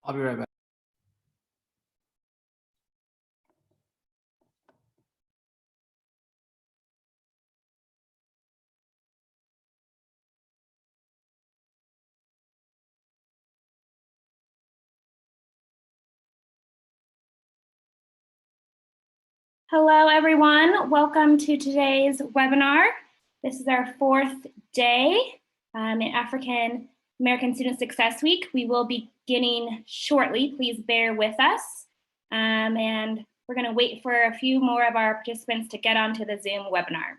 I'll be right back. Hello, everyone. Welcome to today's webinar. This is our fourth day in African American Student Success Week. We will be beginning shortly. Please bear with us. And we're going to wait for a few more of our participants to get onto the Zoom webinar.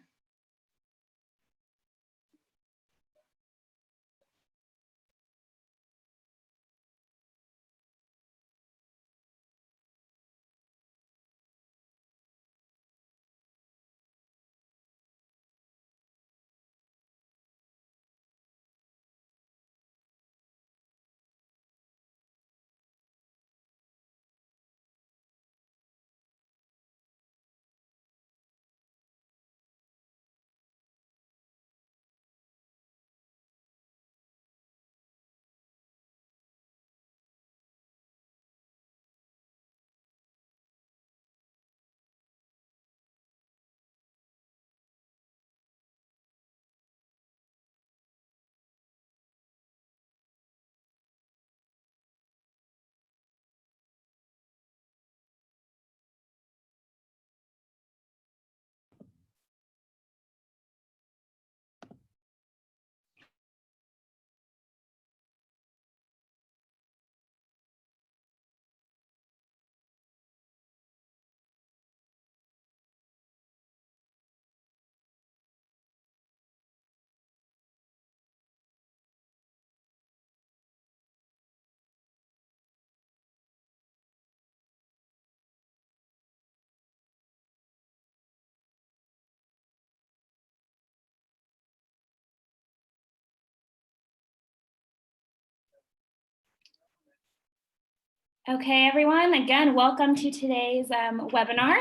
Okay, everyone, again, welcome to today's webinar.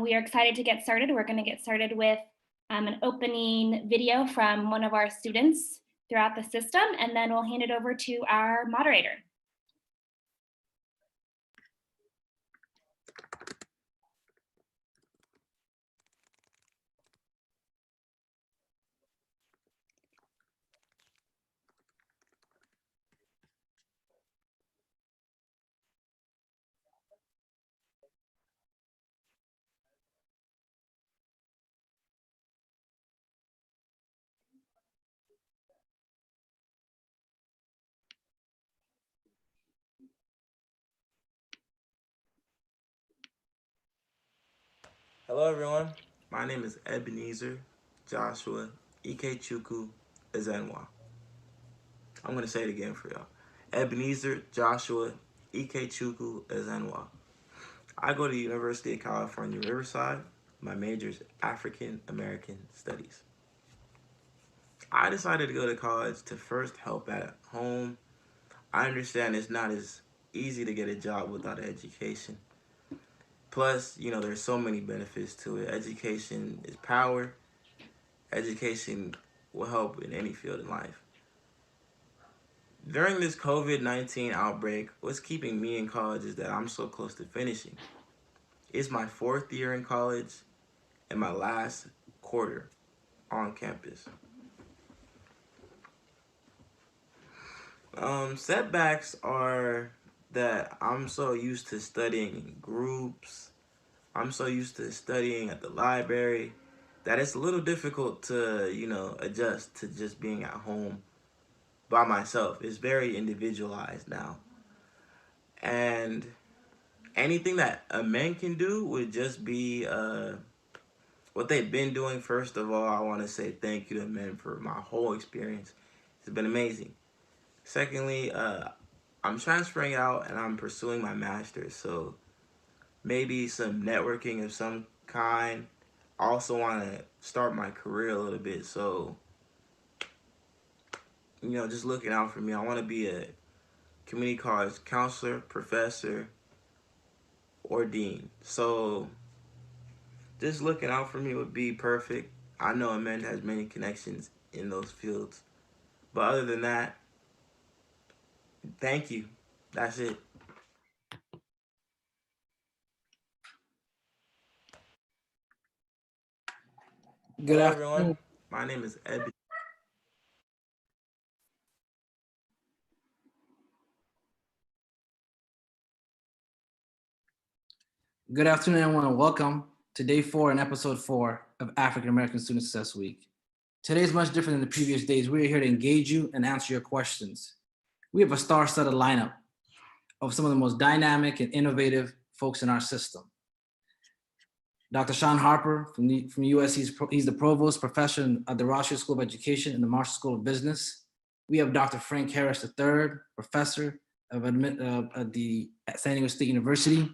We are excited to get started. We're going to get started with an opening video from one of our students throughout the system, and then we'll hand it over to our moderator. Hello everyone, my name is Ebenezer Joshua Ikechukwu Ezenwa. I'm going to say it again for y'all. Ebenezer Joshua Ikechukwu Ezenwa. I go to the University of California, Riverside. My major is African American Studies. I decided to go to college to first help at home. I understand it's not as easy to get a job without an education. Plus, there's so many benefits to it. Education is power. Education will help in any field in life. During this COVID-19 outbreak, what's keeping me in college is that I'm so close to finishing. It's my fourth year in college and my last quarter on campus. Setbacks are that I'm so used to studying in groups. I'm so used to studying at the library that it's a little difficult to, adjust to just being at home by myself. It's very individualized now. And anything that a man can do would just be what they've been doing. First of all, I want to say thank you to men for my whole experience. It's been amazing. Secondly, I'm transferring out and I'm pursuing my master's, so maybe some networking of some kind. I also want to start my career a little bit, so just looking out for me. I want to be a community college counselor, professor, or dean. So just looking out for me would be perfect. I know Amanda has many connections in those fields. But other than that, thank you. That's it. Good Hello, everyone. afternoon. My name is Eb. Good afternoon, everyone, and welcome to day 4 and episode 4 of African American Student Success Week. Today is much different than the previous days. We're here to engage you and answer your questions. We have a star-studded lineup of some of the most dynamic and innovative folks in our system. Dr. Sean Harper from US, he's the provost professor at the Rothschild School of Education and the Marshall School of Business. We have Dr. Frank Harris III, professor at the San Diego State University,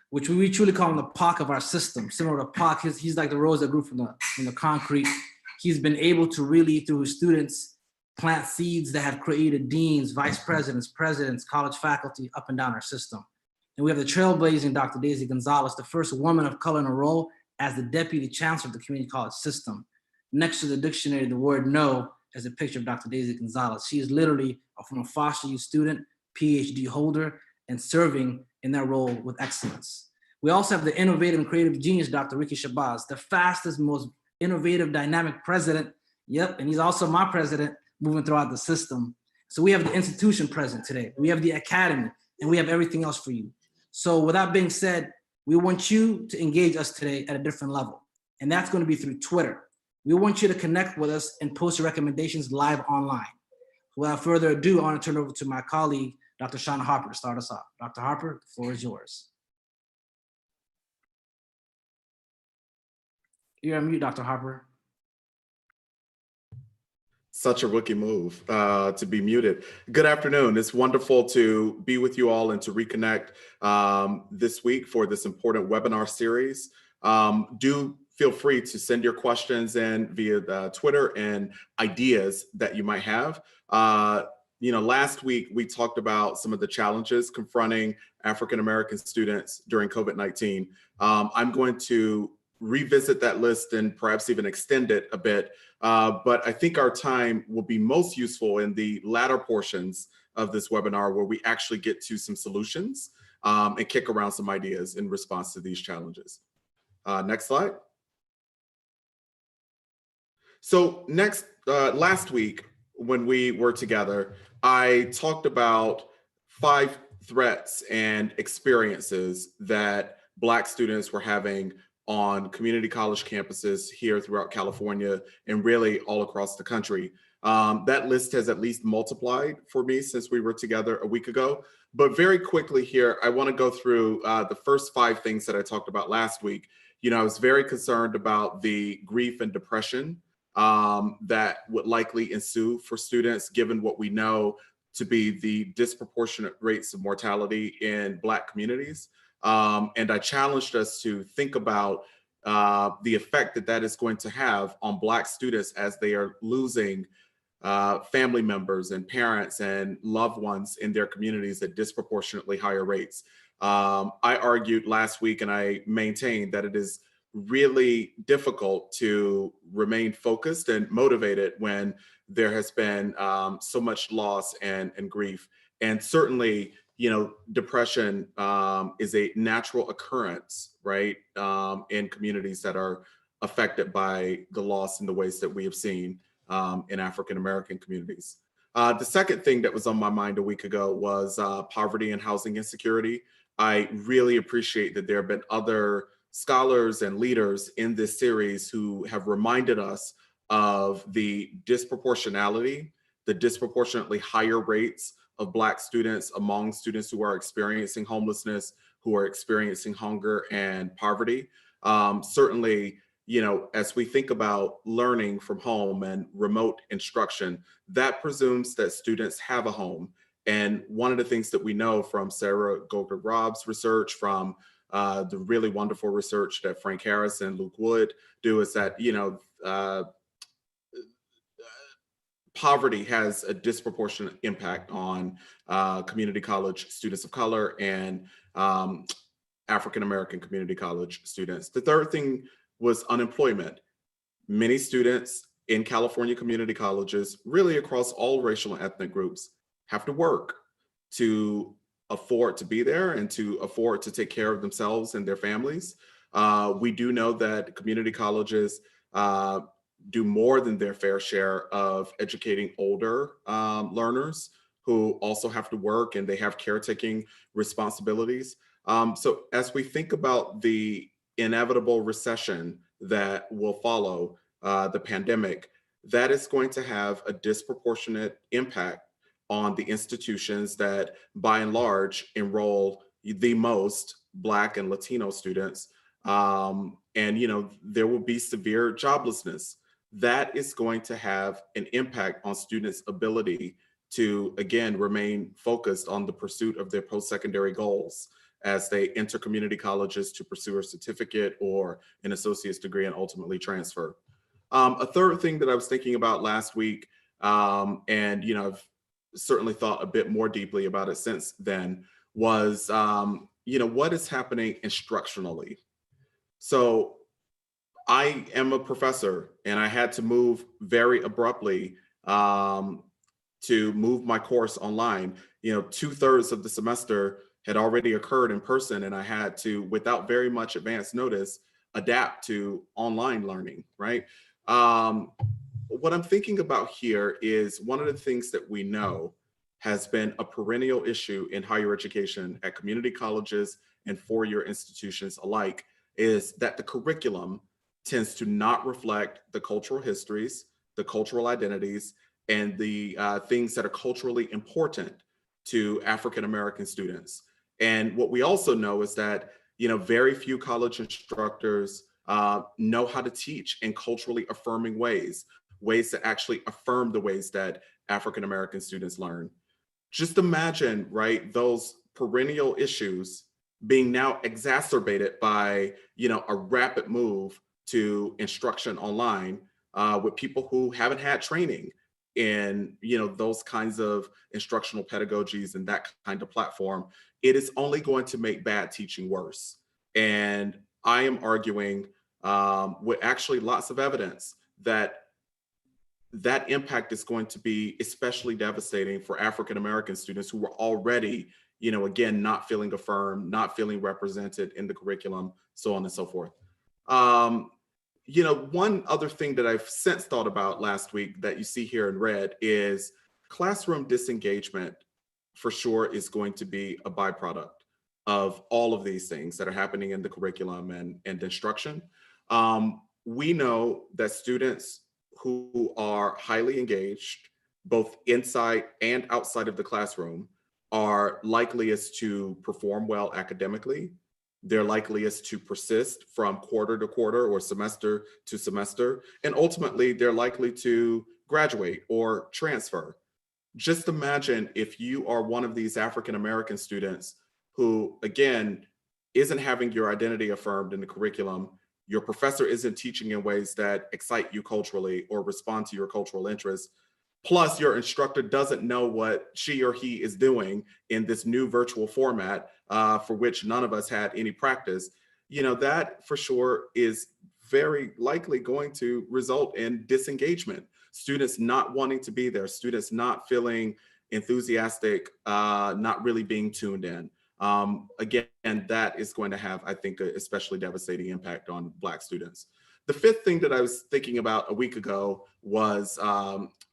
which we truly call him the Pac of our system. Similar to Pac, he's like the rose that grew from the concrete. He's been able to really, through his students, plant seeds that have created deans, vice presidents, presidents, college faculty up and down our system. And we have the trailblazing Dr. Daisy Gonzalez, the first woman of color in a role as the deputy chancellor of the community college system. Next to the dictionary, the word no is a picture of Dr. Daisy Gonzalez. She is literally from a foster youth student, PhD holder, and serving in that role with excellence. We also have the innovative and creative genius, Dr. Ricky Shabazz, the fastest, most innovative, dynamic president. Yep, and he's also my president moving throughout the system. So we have the institution present today. We have the academy, and we have everything else for you. So with that being said, we want you to engage us today at a different level. And that's going to be through Twitter. We want you to connect with us and post your recommendations live online. Without further ado, I want to turn it over to my colleague, Dr. Sean Harper, to start us off. Dr. Harper, the floor is yours. You're on mute, Dr. Harper. Such a rookie move to be muted. Good afternoon. It's wonderful to be with you all and to reconnect this week for this important webinar series. Do feel free to send your questions in via Twitter and ideas that you might have. Last week we talked about some of the challenges confronting African-American students during COVID-19. I'm going to revisit that list and perhaps even extend it a bit. But I think our time will be most useful in the latter portions of this webinar where we actually get to some solutions and kick around some ideas in response to these challenges. Next slide. So last week when we were together, I talked about 5 threats and experiences that Black students were having on community college campuses here throughout California and really all across the country. That list has at least multiplied for me since we were together a week ago. But very quickly here, I want to go through the first 5 things that I talked about last week. I was very concerned about the grief and depression that would likely ensue for students, given what we know to be the disproportionate rates of mortality in Black communities. And I challenged us to think about the effect that is going to have on Black students as they are losing family members and parents and loved ones in their communities at disproportionately higher rates. I argued last week, and I maintained that it is really difficult to remain focused and motivated when there has been so much loss and grief. And certainly, depression is a natural occurrence, right, in communities that are affected by the loss in the ways that we have seen in African-American communities. The second thing that was on my mind a week ago was poverty and housing insecurity. I really appreciate that there have been other scholars and leaders in this series who have reminded us of the disproportionality, the disproportionately higher rates of Black students among students who are experiencing homelessness, who are experiencing hunger and poverty. Certainly, as we think about learning from home and remote instruction, that presumes that students have a home. And one of the things that we know from Sarah Goldberg-Robb's research, from the really wonderful research that Frank Harris and Luke Wood do, is that, poverty has a disproportionate impact on community college students of color and African-American community college students. The third thing was unemployment. Many students in California community colleges, really across all racial and ethnic groups, have to work to afford to be there and to afford to take care of themselves and their families. We do know that community colleges do more than their fair share of educating older learners who also have to work and they have caretaking responsibilities. So as we think about the inevitable recession that will follow the pandemic, that is going to have a disproportionate impact on the institutions that by and large enroll the most Black and Latino students. And there will be severe joblessness. That is going to have an impact on students' ability to, again, remain focused on the pursuit of their post-secondary goals as they enter community colleges to pursue a certificate or an associate's degree and ultimately transfer. A third thing that I was thinking about last week, and I've certainly thought a bit more deeply about it since then, was what is happening instructionally. So I am a professor and I had to move very abruptly to move my course online. 2/3 of the semester had already occurred in person, and I had to, without very much advance notice, adapt to online learning, right? What I'm thinking about here is one of the things that we know has been a perennial issue in higher education at community colleges and four-year institutions alike is that the curriculum tends to not reflect the cultural histories, the cultural identities, and the things that are culturally important to African-American students. And what we also know is that, very few college instructors know how to teach in culturally affirming ways that actually affirm the ways that African-American students learn. Just imagine, right, those perennial issues being now exacerbated by, a rapid move to instruction online with people who haven't had training in, those kinds of instructional pedagogies and that kind of platform. It is only going to make bad teaching worse. And I am arguing with actually lots of evidence that impact is going to be especially devastating for African-American students who were already, again, not feeling affirmed, not feeling represented in the curriculum, so on and so forth. One other thing that I've since thought about last week that you see here in red is classroom disengagement for sure is going to be a byproduct of all of these things that are happening in the curriculum and instruction. We know that students who are highly engaged, both inside and outside of the classroom, are likeliest to perform well academically. They're likeliest to persist from quarter to quarter or semester to semester. And ultimately, they're likely to graduate or transfer. Just imagine if you are one of these African-American students who, again, isn't having your identity affirmed in the curriculum. Your professor isn't teaching in ways that excite you culturally or respond to your cultural interests. Plus, your instructor doesn't know what she or he is doing in this new virtual format for which none of us had any practice. That for sure is very likely going to result in disengagement. Students not wanting to be there, students not feeling enthusiastic, not really being tuned in. Again, that is going to have, I think, a especially devastating impact on Black students. The fifth thing that I was thinking about a week ago was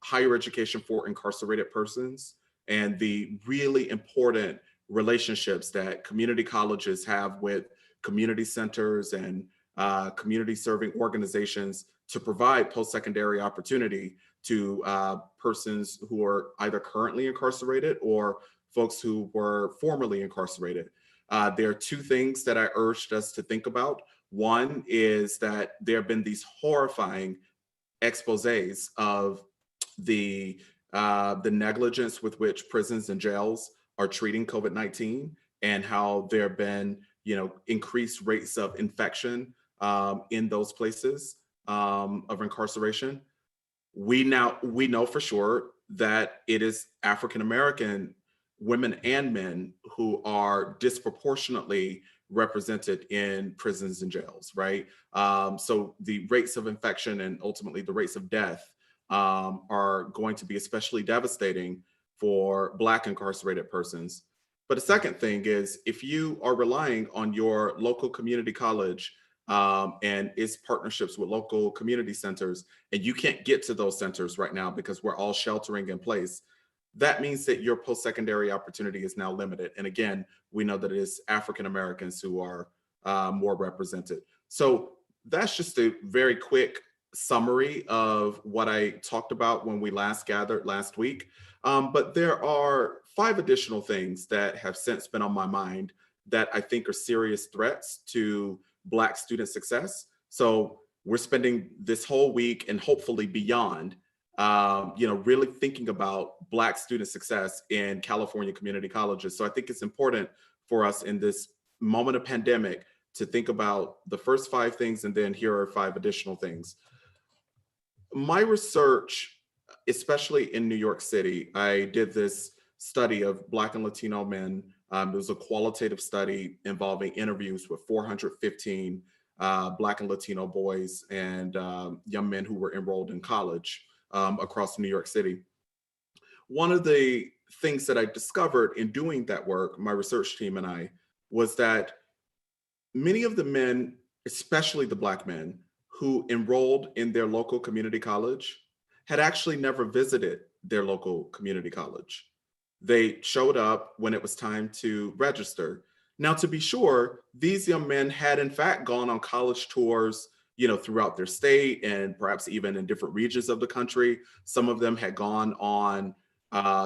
higher education for incarcerated persons and the really important relationships that community colleges have with community centers and community serving organizations to provide post-secondary opportunity to persons who are either currently incarcerated or folks who were formerly incarcerated. There are two things that I urged us to think about. One is that there have been these horrifying exposés of the negligence with which prisons and jails are treating COVID-19 and how there have been, increased rates of infection in those places of incarceration. We know for sure that it is African-American women and men who are disproportionately represented in prisons and jails, right? So the rates of infection and ultimately the rates of death are going to be especially devastating for Black incarcerated persons. But the second thing is, if you are relying on your local community college and its partnerships with local community centers, and you can't get to those centers right now because we're all sheltering in place, that means that your post-secondary opportunity is now limited. And again, we know that it is African Americans who are more represented. So that's just a very quick summary of what I talked about when we last gathered last week. But there are 5 additional things that have since been on my mind that I think are serious threats to Black student success. So we're spending this whole week and hopefully beyond, really thinking about Black student success in California community colleges. So I think it's important for us in this moment of pandemic to think about the first 5 things, and then here are 5 additional things. My research, especially in New York City, I did this study of Black and Latino men. It was a qualitative study involving interviews with 415 Black and Latino boys and young men who were enrolled in college across New York City. One of the things that I discovered in doing that work, my research team and I, was that many of the men, especially the Black men, who enrolled in their local community college had actually never visited their local community college. They showed up when it was time to register. Now, to be sure, these young men had in fact gone on college tours, throughout their state and perhaps even in different regions of the country. Some of them had gone on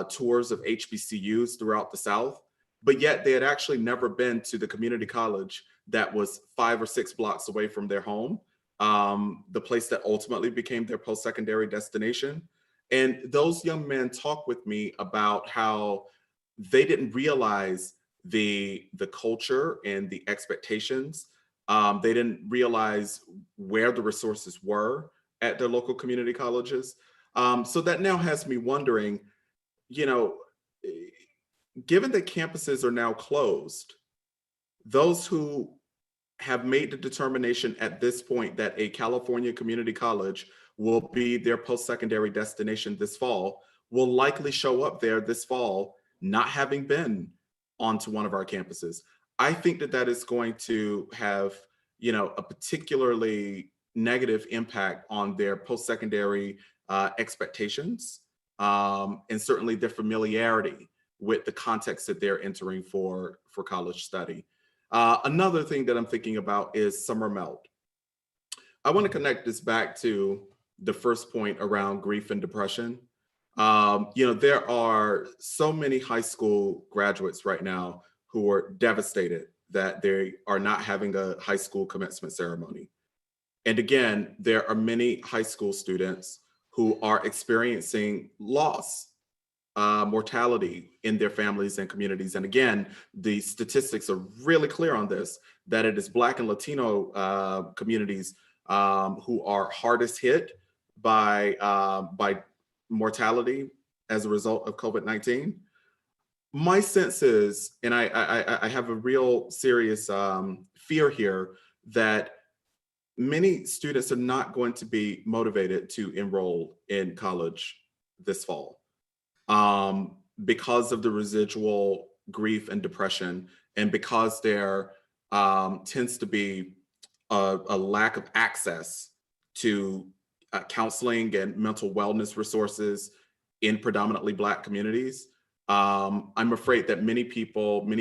tours of HBCUs throughout the South, but yet they had actually never been to the community college that was 5 or 6 blocks away from their home, the place that ultimately became their post-secondary destination. And those young men talked with me about how they didn't realize the culture and the expectations. They didn't realize where the resources were at their local community colleges. So that now has me wondering, given that campuses are now closed, those who have made the determination at this point that a California community college will be their post-secondary destination this fall will likely show up there this fall, not having been onto one of our campuses. I think that that is going to have, a particularly negative impact on their post-secondary expectations, and certainly their familiarity with the context that they're entering for college study. Another thing that I'm thinking about is summer melt. I want to connect this back to the first point around grief and depression. There are so many high school graduates right now who are devastated that they are not having a high school commencement ceremony. And again, there are many high school students who are experiencing loss, mortality in their families and communities. And again, the statistics are really clear on this, that it is Black and Latino communities who are hardest hit by mortality as a result of COVID-19. My sense is, and I have a real serious fear here, that many students are not going to be motivated to enroll in college this fall, because of the residual grief and depression, and because there tends to be a lack of access to counseling and mental wellness resources in predominantly Black communities. I'm afraid that many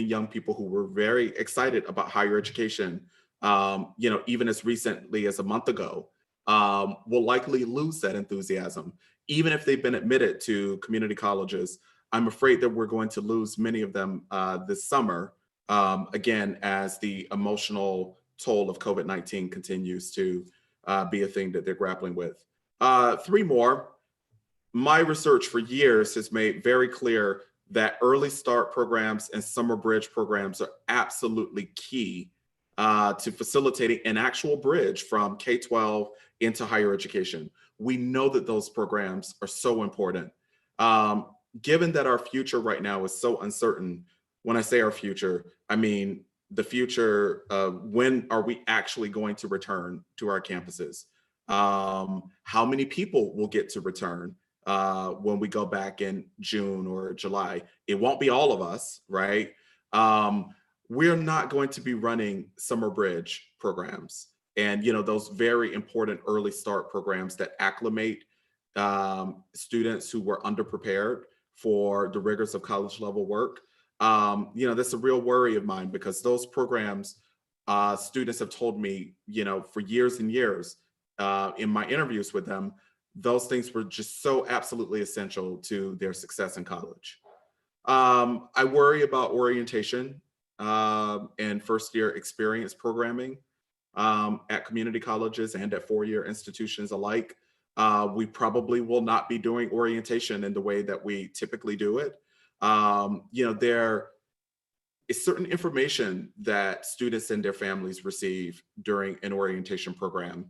young people who were very excited about higher education, even as recently as a month ago, will likely lose that enthusiasm. Even if they've been admitted to community colleges, I'm afraid that we're going to lose many of them this summer, again, as the emotional toll of COVID-19 continues to be a thing that they're grappling with. 3 more. My research for years has made very clear that early start programs and summer bridge programs are absolutely key to facilitating an actual bridge from K-12 into higher education. We know that those programs are so important. Given that our future right now is so uncertain, when I say our future, I mean the future of when are we actually going to return to our campuses? How many people will get to return when we go back in June or July? It won't be all of us, right? We're not going to be running summer bridge programs. And, those very important early start programs that acclimate students who were underprepared for the rigors of college level work. That's a real worry of mine, because those programs, students have told me, for years and years, in my interviews with them, those things were just so absolutely essential to their success in college. I worry about orientation and first year experience programming at community colleges and at four-year institutions alike. We probably will not be doing orientation in the way that we typically do it. There is certain information that students and their families receive during an orientation program.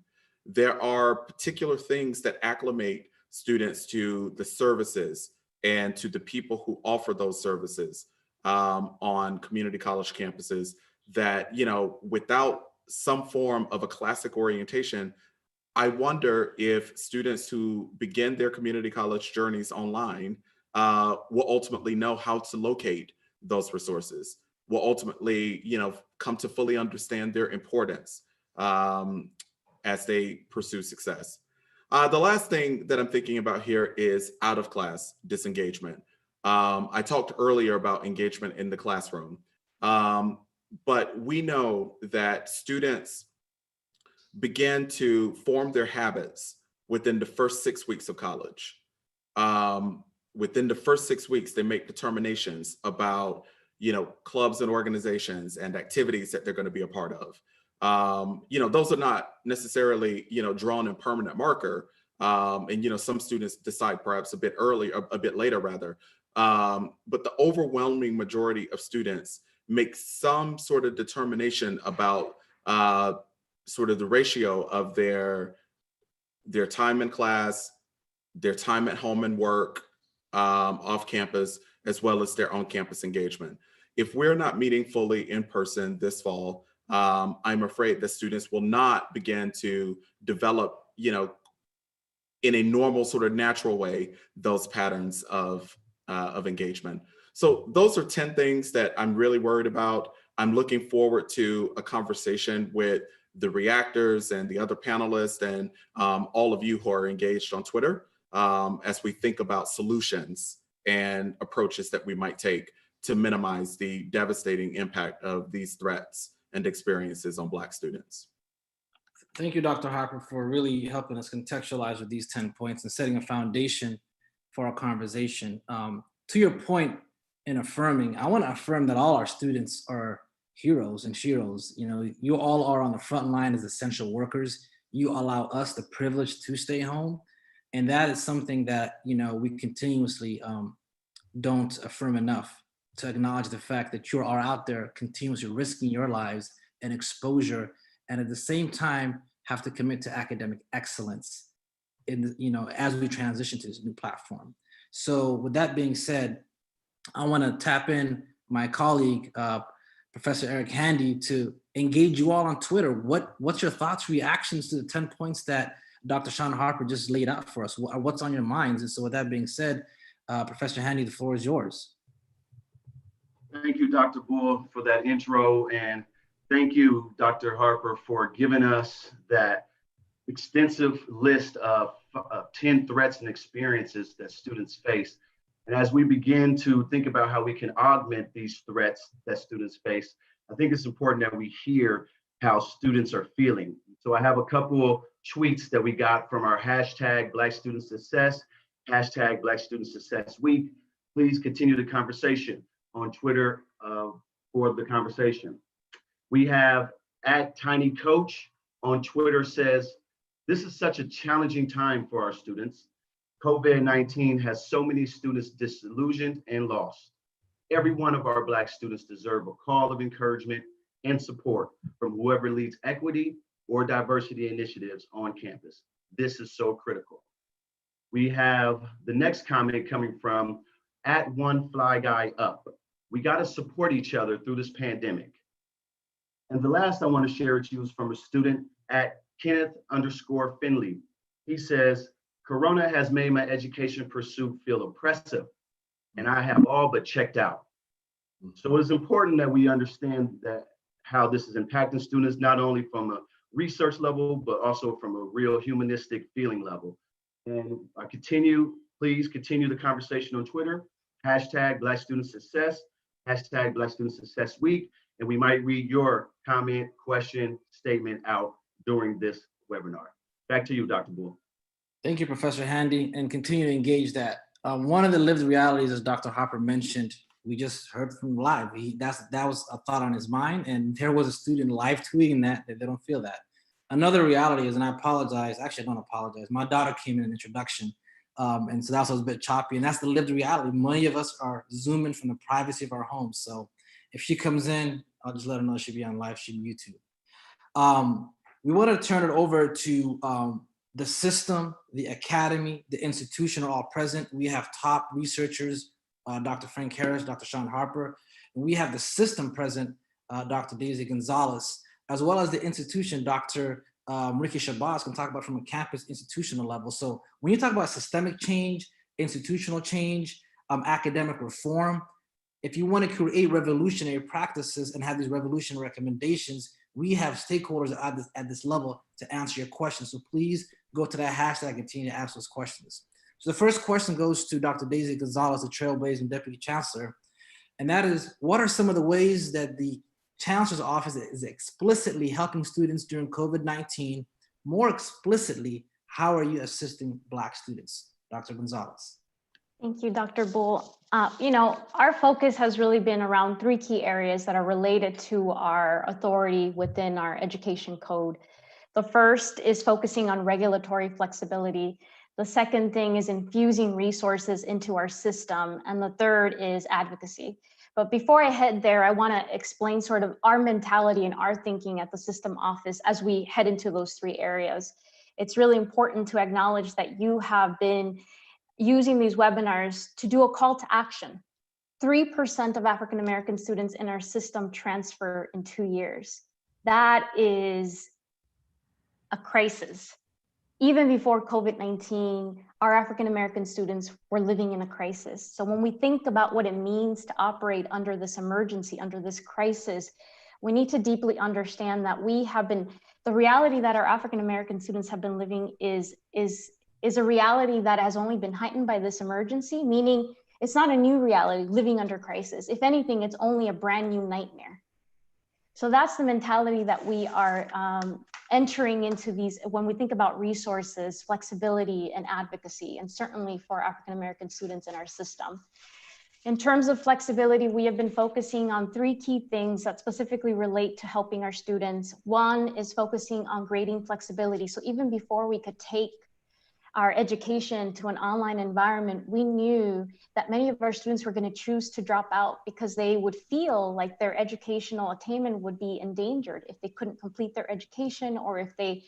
There are particular things that acclimate students to the services and to the people who offer those services on community college campuses that, without some form of a classic orientation, I wonder if students who begin their community college journeys online will ultimately know how to locate those resources, will ultimately, come to fully understand their importance as they pursue success. The last thing that I'm thinking about here is out of class disengagement. I talked earlier about engagement in the classroom, but we know that students begin to form their habits within the first 6 weeks of college. Within the first 6 weeks, they make determinations about, clubs and organizations and activities that they're going to be a part of. Those are not necessarily, drawn in permanent marker. And, some students decide perhaps a bit later rather. But the overwhelming majority of students make some sort of determination about sort of the ratio of their time in class, their time at home and work, off campus, as well as their on campus engagement. If we're not meeting fully in person this fall, I'm afraid that students will not begin to develop, in a normal sort of natural way, those patterns of engagement. So those are 10 things that I'm really worried about. I'm looking forward to a conversation with the reactors and the other panelists and all of you who are engaged on Twitter as we think about solutions and approaches that we might take to minimize the devastating impact of these threats and experiences on Black students. Thank you, Dr. Harper, for really helping us contextualize with these 10 points and setting a foundation for our conversation. To your point in affirming, I want to affirm that all our students are heroes and sheroes. You all are on the front line as essential workers. You allow us the privilege to stay home. And that is something that, we continuously don't affirm enough, to acknowledge the fact that you are out there continuously risking your lives and exposure, and at the same time have to commit to academic excellence as we transition to this new platform. So with that being said, I want to tap in my colleague, Professor Eric Handy, to engage you all on Twitter. What's your thoughts, reactions to the 10 points that Dr. Sean Harper just laid out for us? What's on your minds? And so with that being said, Professor Handy, the floor is yours. Thank you, Dr. Bull, for that intro. And thank you, Dr. Harper, for giving us that extensive list of 10 threats and experiences that students face. And as we begin to think about how we can augment these threats that students face, I think it's important that we hear how students are feeling. So I have a couple tweets that we got from our hashtag Black Student Success, hashtag Black Student Success Week. Please continue the conversation on Twitter for the conversation. We have @TinyCoach on Twitter says, "This is such a challenging time for our students. COVID-19 has so many students disillusioned and lost. Every one of our Black students deserve a call of encouragement and support from whoever leads equity or diversity initiatives on campus. This is so critical." We have the next comment coming from @OneFlyGuyUp. We got to support each other through this pandemic. And the last I want to share with you is from a student @Kenneth_Finley. He says, "Corona has made my education pursuit feel oppressive, and I have all but checked out." So it's important that we understand that how this is impacting students, not only from a research level, but also from a real humanistic feeling level. And please continue the conversation on Twitter, hashtag Black Student Success, hashtag Black Student Success Week, and we might read your comment, question, statement out during this webinar. Back to you, Dr. Bull. Thank you, Professor Handy, and continue to engage that. One of the lived realities, as Dr. Harper mentioned, we just heard from live. That was a thought on his mind, and there was a student live tweeting that they don't feel that. Another reality is, and I apologize, actually I don't apologize, my daughter came in an introduction, and so that was a bit choppy, and that's the lived reality. Many of us are Zooming from the privacy of our homes, so if she comes in, I'll just let her know she'll be on live stream YouTube. We want to turn it over to the system, the academy, the institution are all present. We have top researchers, Dr. Frank Harris, Dr. Sean Harper, and we have the system present, Dr. Daisy Gonzalez, as well as the institution, Dr. Ricky Shabazz can talk about from a campus institutional level. So when you talk about systemic change, institutional change, academic reform, if you want to create revolutionary practices and have these revolutionary recommendations, we have stakeholders at this level to answer your questions. So please go to that hashtag and continue to ask those questions. So the first question goes to Dr. Daisy Gonzalez, the Trailblazing Deputy Chancellor. And that is, what are some of the ways that the Chancellor's Office is explicitly helping students during COVID-19? More explicitly, how are you assisting Black students? Dr. Gonzalez. Thank you, Dr. Bull. Our focus has really been around three key areas that are related to our authority within our education code. The first is focusing on regulatory flexibility. The second thing is infusing resources into our system. And the third is advocacy. But before I head there, I want to explain sort of our mentality and our thinking at the system office as we head into those three areas. It's really important to acknowledge that you have been using these webinars to do a call to action. 3% of African American students in our system transfer in 2 years. That is a crisis. Even before COVID-19, our African American students were living in a crisis. So when we think about what it means to operate under this emergency, under this crisis, we need to deeply understand that the reality that our African American students have been living is a reality that has only been heightened by this emergency, meaning it's not a new reality living under crisis. If anything, it's only a brand new nightmare. So that's the mentality that we are entering into these when we think about resources, flexibility, and advocacy, and certainly for African-American students in our system. In terms of flexibility, we have been focusing on three key things that specifically relate to helping our students. One is focusing on grading flexibility. So even before we could take our education to an online environment, we knew that many of our students were going to choose to drop out because they would feel like their educational attainment would be endangered if they couldn't complete their education, or if they,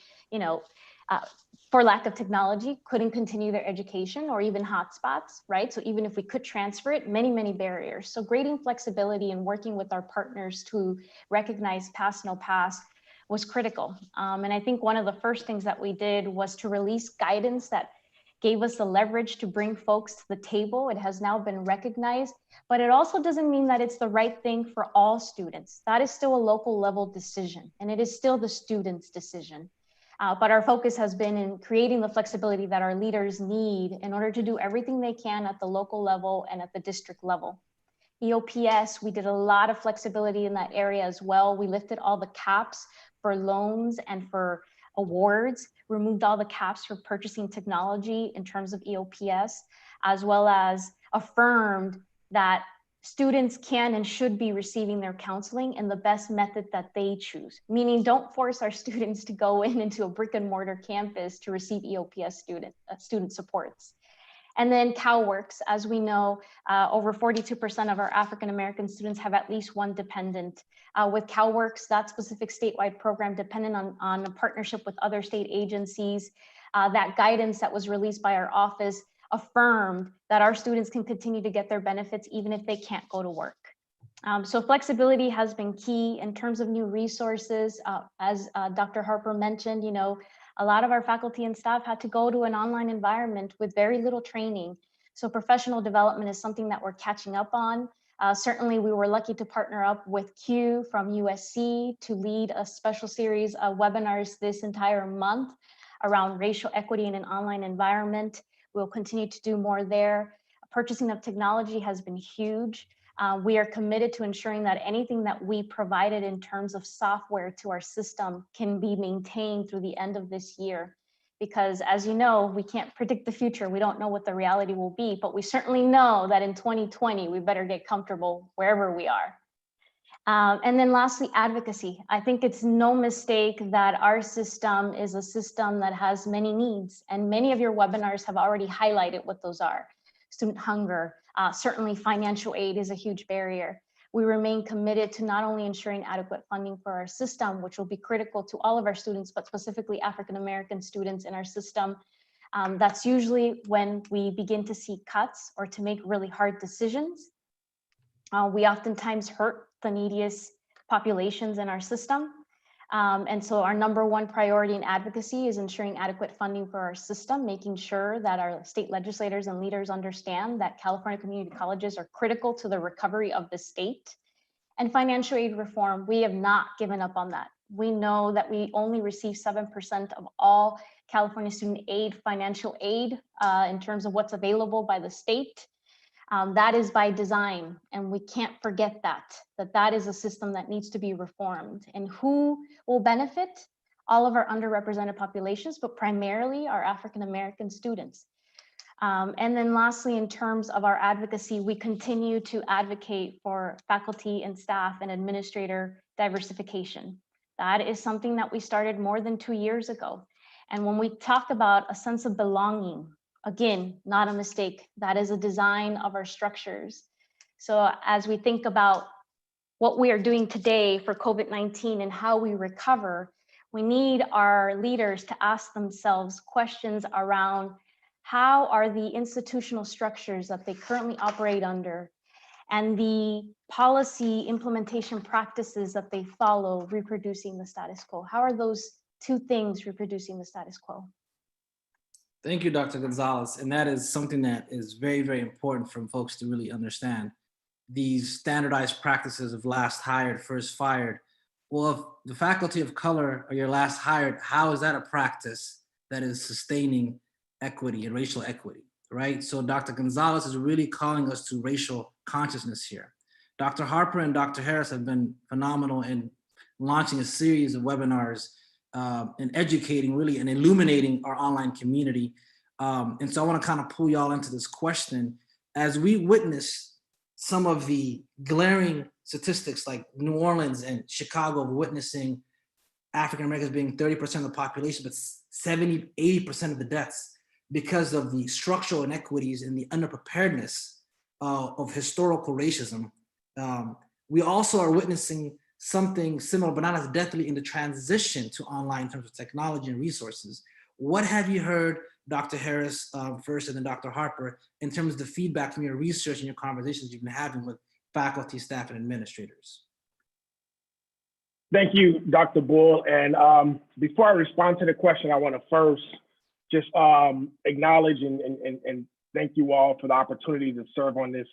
for lack of technology, couldn't continue their education, or even hotspots, right? So even if we could transfer it, many barriers. So grading flexibility and working with our partners to recognize pass, no pass was critical. And I think one of the first things that we did was to release guidance that gave us the leverage to bring folks to the table. It has now been recognized, but it also doesn't mean that it's the right thing for all students. That is still a local level decision, and it is still the student's decision. But our focus has been in creating the flexibility that our leaders need in order to do everything they can at the local level and at the district level. EOPS, we did a lot of flexibility in that area as well. We lifted all the caps for loans and for awards, removed all the caps for purchasing technology in terms of EOPS, as well as affirmed that students can and should be receiving their counseling in the best method that they choose. Meaning, don't force our students to go into a brick and mortar campus to receive EOPS student supports. And then CalWorks, as we know, over 42% of our African American students have at least one dependent. With CalWorks, that specific statewide program dependent on a partnership with other state agencies, that guidance that was released by our office affirmed that our students can continue to get their benefits even if they can't go to work. So flexibility has been key in terms of new resources. As Dr. Harper mentioned, a lot of our faculty and staff had to go to an online environment with very little training. So professional development is something that we're catching up on. Certainly, we were lucky to partner up with Q from USC to lead a special series of webinars this entire month around racial equity in an online environment. We'll continue to do more there. Purchasing of technology has been huge. We are committed to ensuring that anything that we provided in terms of software to our system can be maintained through the end of this year. Because as you know, we can't predict the future. We don't know what the reality will be, but we certainly know that in 2020, we better get comfortable wherever we are. And then lastly, advocacy. I think it's no mistake that our system is a system that has many needs, and many of your webinars have already highlighted what those are. Student hunger, certainly financial aid is a huge barrier. We remain committed to not only ensuring adequate funding for our system, which will be critical to all of our students, but specifically African-American students in our system. That's usually when we begin to see cuts or to make really hard decisions. We oftentimes hurt the neediest populations in our system. And so our number one priority in advocacy is ensuring adequate funding for our system, making sure that our state legislators and leaders understand that California community colleges are critical to the recovery of the state. And financial aid reform, we have not given up on that. We know that we only receive 7% of all California student aid, financial aid, in terms of what's available by the state. That is by design, and we can't forget that is a system that needs to be reformed. And who will benefit? All of our underrepresented populations, but primarily our African-American students. And then lastly, in terms of our advocacy, we continue to advocate for faculty and staff and administrator diversification. That is something that we started more than 2 years ago. And when we talk about a sense of belonging, again, not a mistake. That is a design of our structures. So as we think about what we are doing today for COVID-19 and how we recover, we need our leaders to ask themselves questions around how are the institutional structures that they currently operate under and the policy implementation practices that they follow reproducing the status quo? How are those two things reproducing the status quo? Thank you, Dr. Gonzalez. And that is something that is very, very important for folks to really understand. These standardized practices of last hired, first fired. Well, if the faculty of color are your last hired, how is that a practice that is sustaining equity and racial equity, right? So Dr. Gonzalez is really calling us to racial consciousness here. Dr. Harper and Dr. Harris have been phenomenal in launching a series of webinars and educating really and illuminating our online community. And so I want to kind of pull y'all into this question. As we witness some of the glaring statistics like New Orleans and Chicago witnessing African Americans being 30% of the population, but 70, 80% of the deaths because of the structural inequities and the underpreparedness of historical racism. We also are witnessing something similar, but not as deathly in the transition to online in terms of technology and resources. What have you heard, Dr. Harris first and then Dr. Harper, in terms of the feedback from your research and your conversations you've been having with faculty, staff, and administrators? Thank you, Dr. Bull. And before I respond to the question, I want to first just acknowledge and thank you all for the opportunity to serve on this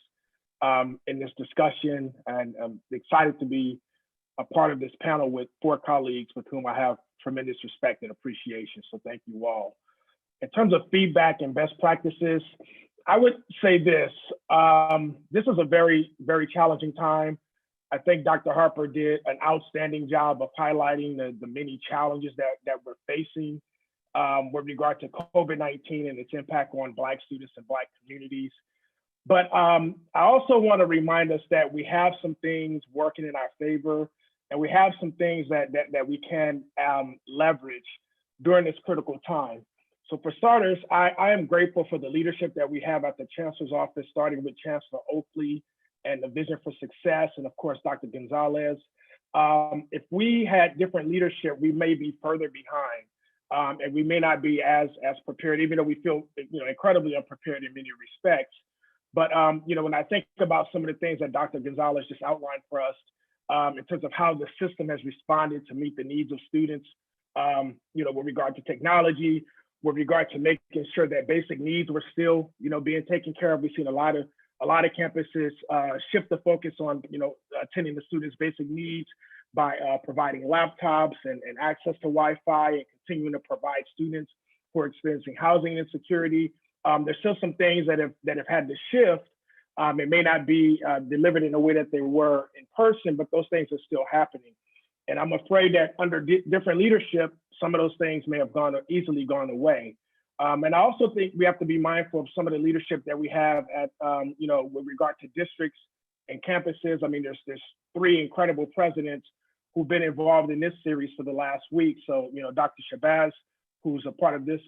in this discussion. And I'm excited to be a part of this panel with 4 colleagues with whom I have tremendous respect and appreciation. So thank you all. In terms of feedback and best practices, I would say this. This is a very, very challenging time. I think Dr. Harper did an outstanding job of highlighting the many challenges that we're facing with regard to COVID-19 and its impact on Black students and Black communities. But I also want to remind us that we have some things working in our favor, and we have some things that we can leverage during this critical time. So for starters, I am grateful for the leadership that we have at the Chancellor's office, starting with Chancellor Oakley and the Vision for Success, and of course, Dr. Gonzalez. If we had different leadership, we may be further behind, and we may not be as prepared, even though we feel incredibly unprepared in many respects. But when I think about some of the things that Dr. Gonzalez just outlined for us, in terms of how the system has responded to meet the needs of students, with regard to technology, with regard to making sure that basic needs were still, being taken care of. We've seen a lot of a lot of campuses shift the focus on, attending the students' basic needs by providing laptops and access to Wi-Fi and continuing to provide students who are experiencing housing insecurity. There's still some things that have had to shift. It may not be delivered in a way that they were in person, but those things are still happening. And I'm afraid that under different leadership, some of those things may have easily gone away. And I also think we have to be mindful of some of the leadership that we have at, with regard to districts and campuses. I mean, there's 3 incredible presidents who've been involved in this series for the last week. So, Dr. Shabazz, who's a part of this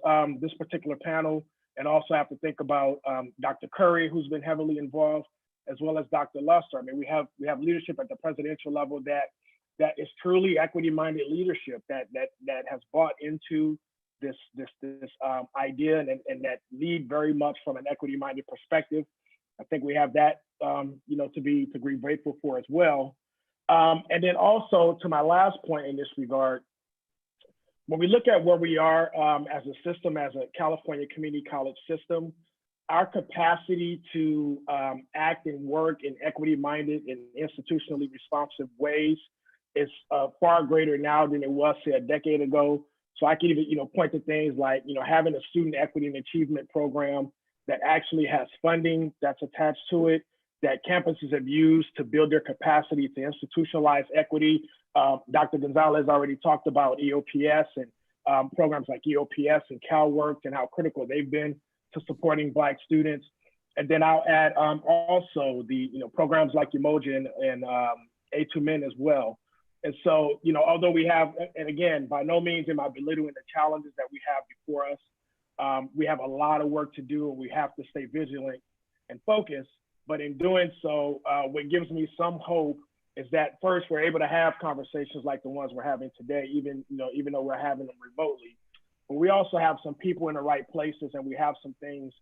particular panel, and also have to think about Dr. Curry, who's been heavily involved, as well as Dr. Luster. I mean, we have leadership at the presidential level that is truly equity-minded leadership that has bought into this idea and that lead very much from an equity-minded perspective. I think we have that to be grateful for as well. And then also, to my last point in this regard, when we look at where we are as a system, as a California community college system, our capacity to act and work in equity-minded and institutionally responsive ways is far greater now than it was, say, a decade ago. So I can even, point to things like, having a student equity and achievement program that actually has funding that's attached to it, that campuses have used to build their capacity to institutionalize equity. Dr. Gonzalez already talked about EOPS and programs like EOPS and CalWorks and how critical they've been to supporting Black students. And then I'll add also the programs like Emoji and A2Men as well. And so, although we have, and again, by no means am I belittling the challenges that we have before us, we have a lot of work to do and we have to stay vigilant and focused. But in doing so, what gives me some hope is that first, we're able to have conversations like the ones we're having today, even though we're having them remotely. But we also have some people in the right places and we have some things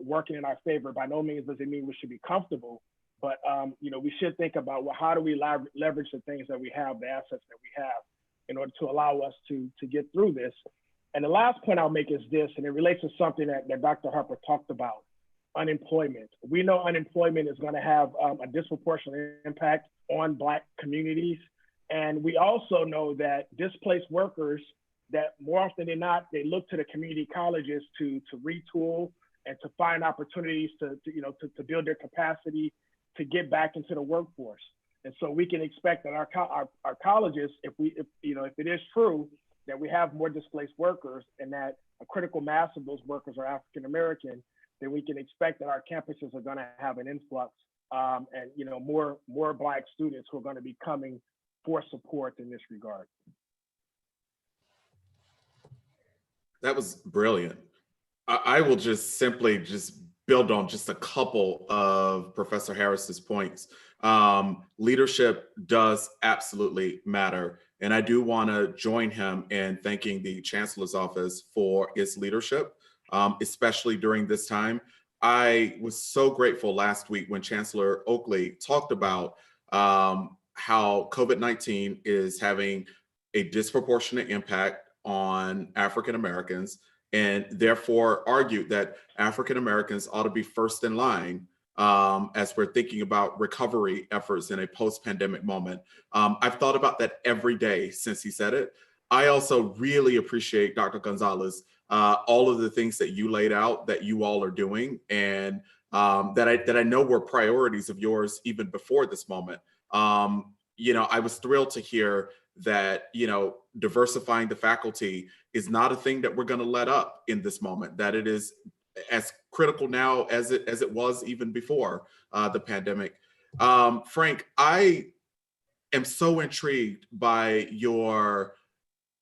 working in our favor. By no means does it mean we should be comfortable, but we should think about, well, how do we leverage the things that we have, the assets that we have, in order to allow us to get through this. And the last point I'll make is this, and it relates to something that Dr. Harper talked about, unemployment. We know unemployment is going to have a disproportionate impact on Black communities. And we also know that displaced workers, that more often than not, they look to the community colleges to retool and to find opportunities to build their capacity to get back into the workforce. And so we can expect that our colleges, if it is true that we have more displaced workers and that a critical mass of those workers are African American, then we can expect that our campuses are going to have an influx and more Black students who are going to be coming for support in this regard. That was brilliant. I will just simply build on just a couple of Professor Harris's points. Leadership does absolutely matter. And I do want to join him in thanking the Chancellor's Office for its leadership, especially during this time. I was so grateful last week when Chancellor Oakley talked about how COVID-19 is having a disproportionate impact on African Americans, and therefore argued that African Americans ought to be first in line as we're thinking about recovery efforts in a post-pandemic moment. I've thought about that every day since he said it. I also really appreciate, Dr. Gonzalez, all of the things that you laid out that you all are doing, and that I know were priorities of yours even before this moment. I was thrilled to hear that, diversifying the faculty is not a thing that we're going to let up in this moment, that it is as critical now as it was even before the pandemic. Frank, I am so intrigued by your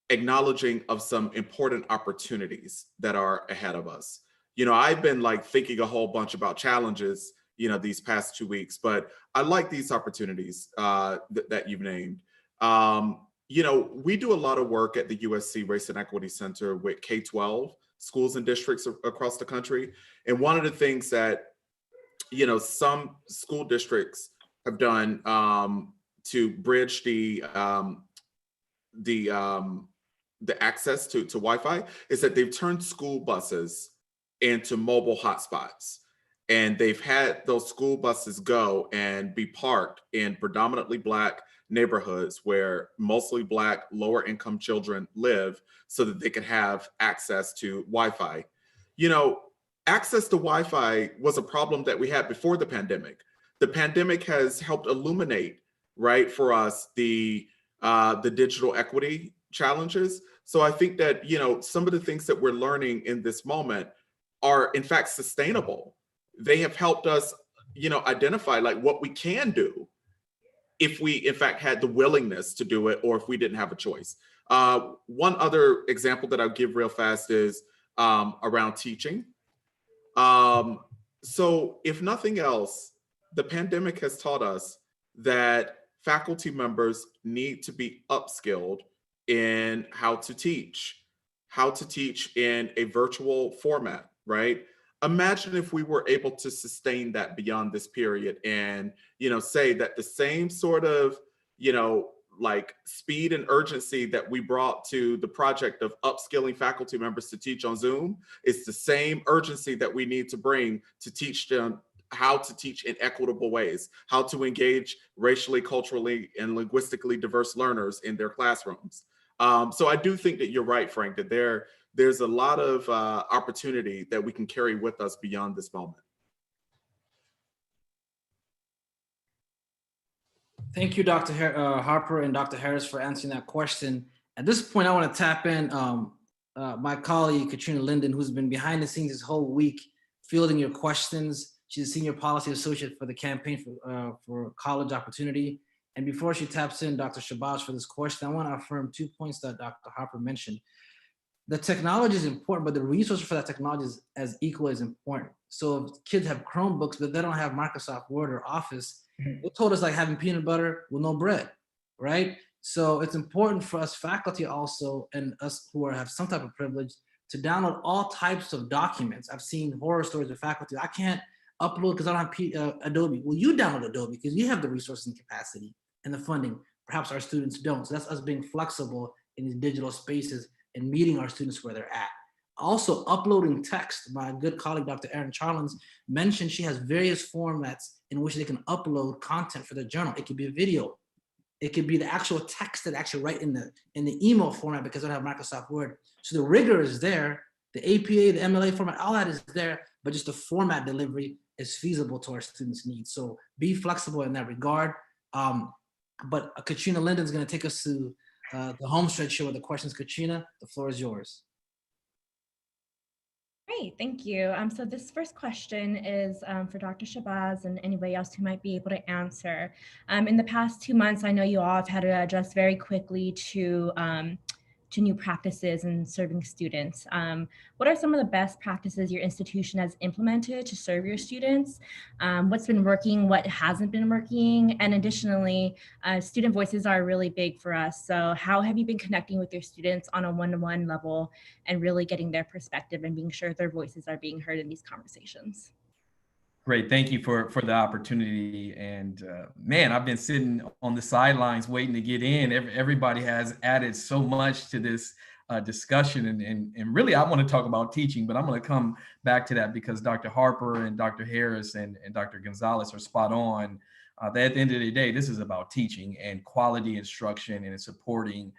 acknowledging of some important opportunities that are ahead of us. I've been thinking a whole bunch about challenges, these past 2 weeks, but I like these opportunities that you've named. We do a lot of work at the USC Race and Equity Center with K-12 schools and districts across the country. And one of the things that, some school districts have done to bridge the access to Wi-Fi is that they've turned school buses into mobile hotspots. and they've had those school buses go and be parked in predominantly Black neighborhoods where mostly Black lower income children live so that they could have access to Wi-Fi. You know, access to Wi-Fi was a problem that we had before the pandemic. The pandemic has helped illuminate, right, for us the digital equity challenges. So I think that, you know, some of the things that we're learning in this moment are in fact sustainable. They have helped us, you know, identify like what we can do if we in fact had the willingness to do it, or if we didn't have a choice. One other example that I'll give real fast is around teaching. So if nothing else, the pandemic has taught us that faculty members need to be upskilled in how to teach in a virtual format, right? Imagine if we were able to sustain that beyond this period and, you know, say that the same sort of, you know, like speed and urgency that we brought to the project of upskilling faculty members to teach on Zoom, it's the same urgency that we need to bring to teach them how to teach in equitable ways, how to engage racially, culturally, and linguistically diverse learners in their classrooms. So I do think that you're right, Frank, that there's a lot of opportunity that we can carry with us beyond this moment. Thank you, Dr. Harper and Dr. Harris, for answering that question. At this point, I want to tap in my colleague, Katrina Linden, who's been behind the scenes this whole week, fielding your questions. She's a senior policy associate for the campaign for college opportunity. And before she taps in Dr. Shabazz for this question, I want to affirm 2 points that Dr. Harper mentioned. The technology is important, but the resources for that technology is as equally as important. So if kids have Chromebooks, but they don't have Microsoft Word or Office, they told us like having peanut butter with no bread, right? So it's important for us faculty also, and us who have some type of privilege, to download all types of documents. I've seen horror stories of faculty. I can't upload because I don't have Adobe. Well, you download Adobe because you have the resources and capacity and the funding. Perhaps our students don't. So that's us being flexible in these digital spaces and meeting our students where they're at. Also, uploading text. My good colleague, Dr. Erin Charlins, mentioned she has various formats in which they can upload content for their journal. It could be a video. It could be the actual text that actually write in the email format because they don't have Microsoft Word. So the rigor is there. The APA, the MLA format, all that is there, but just the format delivery is feasible to our students' needs. So be flexible in that regard. But Katrina Linden's going to take us to the home stretch here with the questions. Katrina, the floor is yours. Great, thank you. So this first question is for Dr. Shabazz and anybody else who might be able to answer. In the past 2 months, I know you all have had to adjust very quickly to new practices and serving students. What are some of the best practices your institution has implemented to serve your students? What's been working, what hasn't been working? And additionally, student voices are really big for us. So how have you been connecting with your students on a one-to-one level and really getting their perspective and being sure their voices are being heard in these conversations? Great, thank you for the opportunity. And man, I've been sitting on the sidelines waiting to get in. Everybody has added so much to this discussion, and really I want to talk about teaching, but I'm going to come back to that because Dr. Harper and Dr. Harris and Dr. Gonzalez are spot on. That at the end of the day, this is about teaching and quality instruction and supporting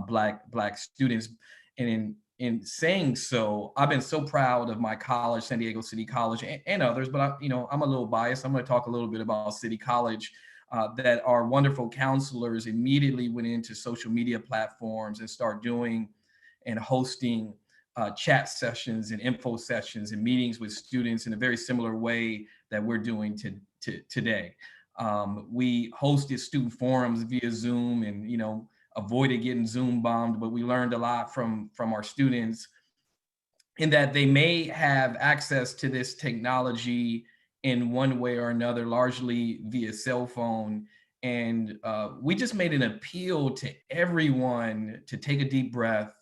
Black students. And in saying so, I've been so proud of my college, San Diego City College, and others, but I'm a little biased. I'm going to talk a little bit about City College, that our wonderful counselors immediately went into social media platforms and start doing and hosting chat sessions and info sessions and meetings with students in a very similar way that we're doing today. We hosted student forums via Zoom and, avoided getting Zoom bombed, but we learned a lot from our students in that they may have access to this technology in one way or another, largely via cell phone. And we just made an appeal to everyone to take a deep breath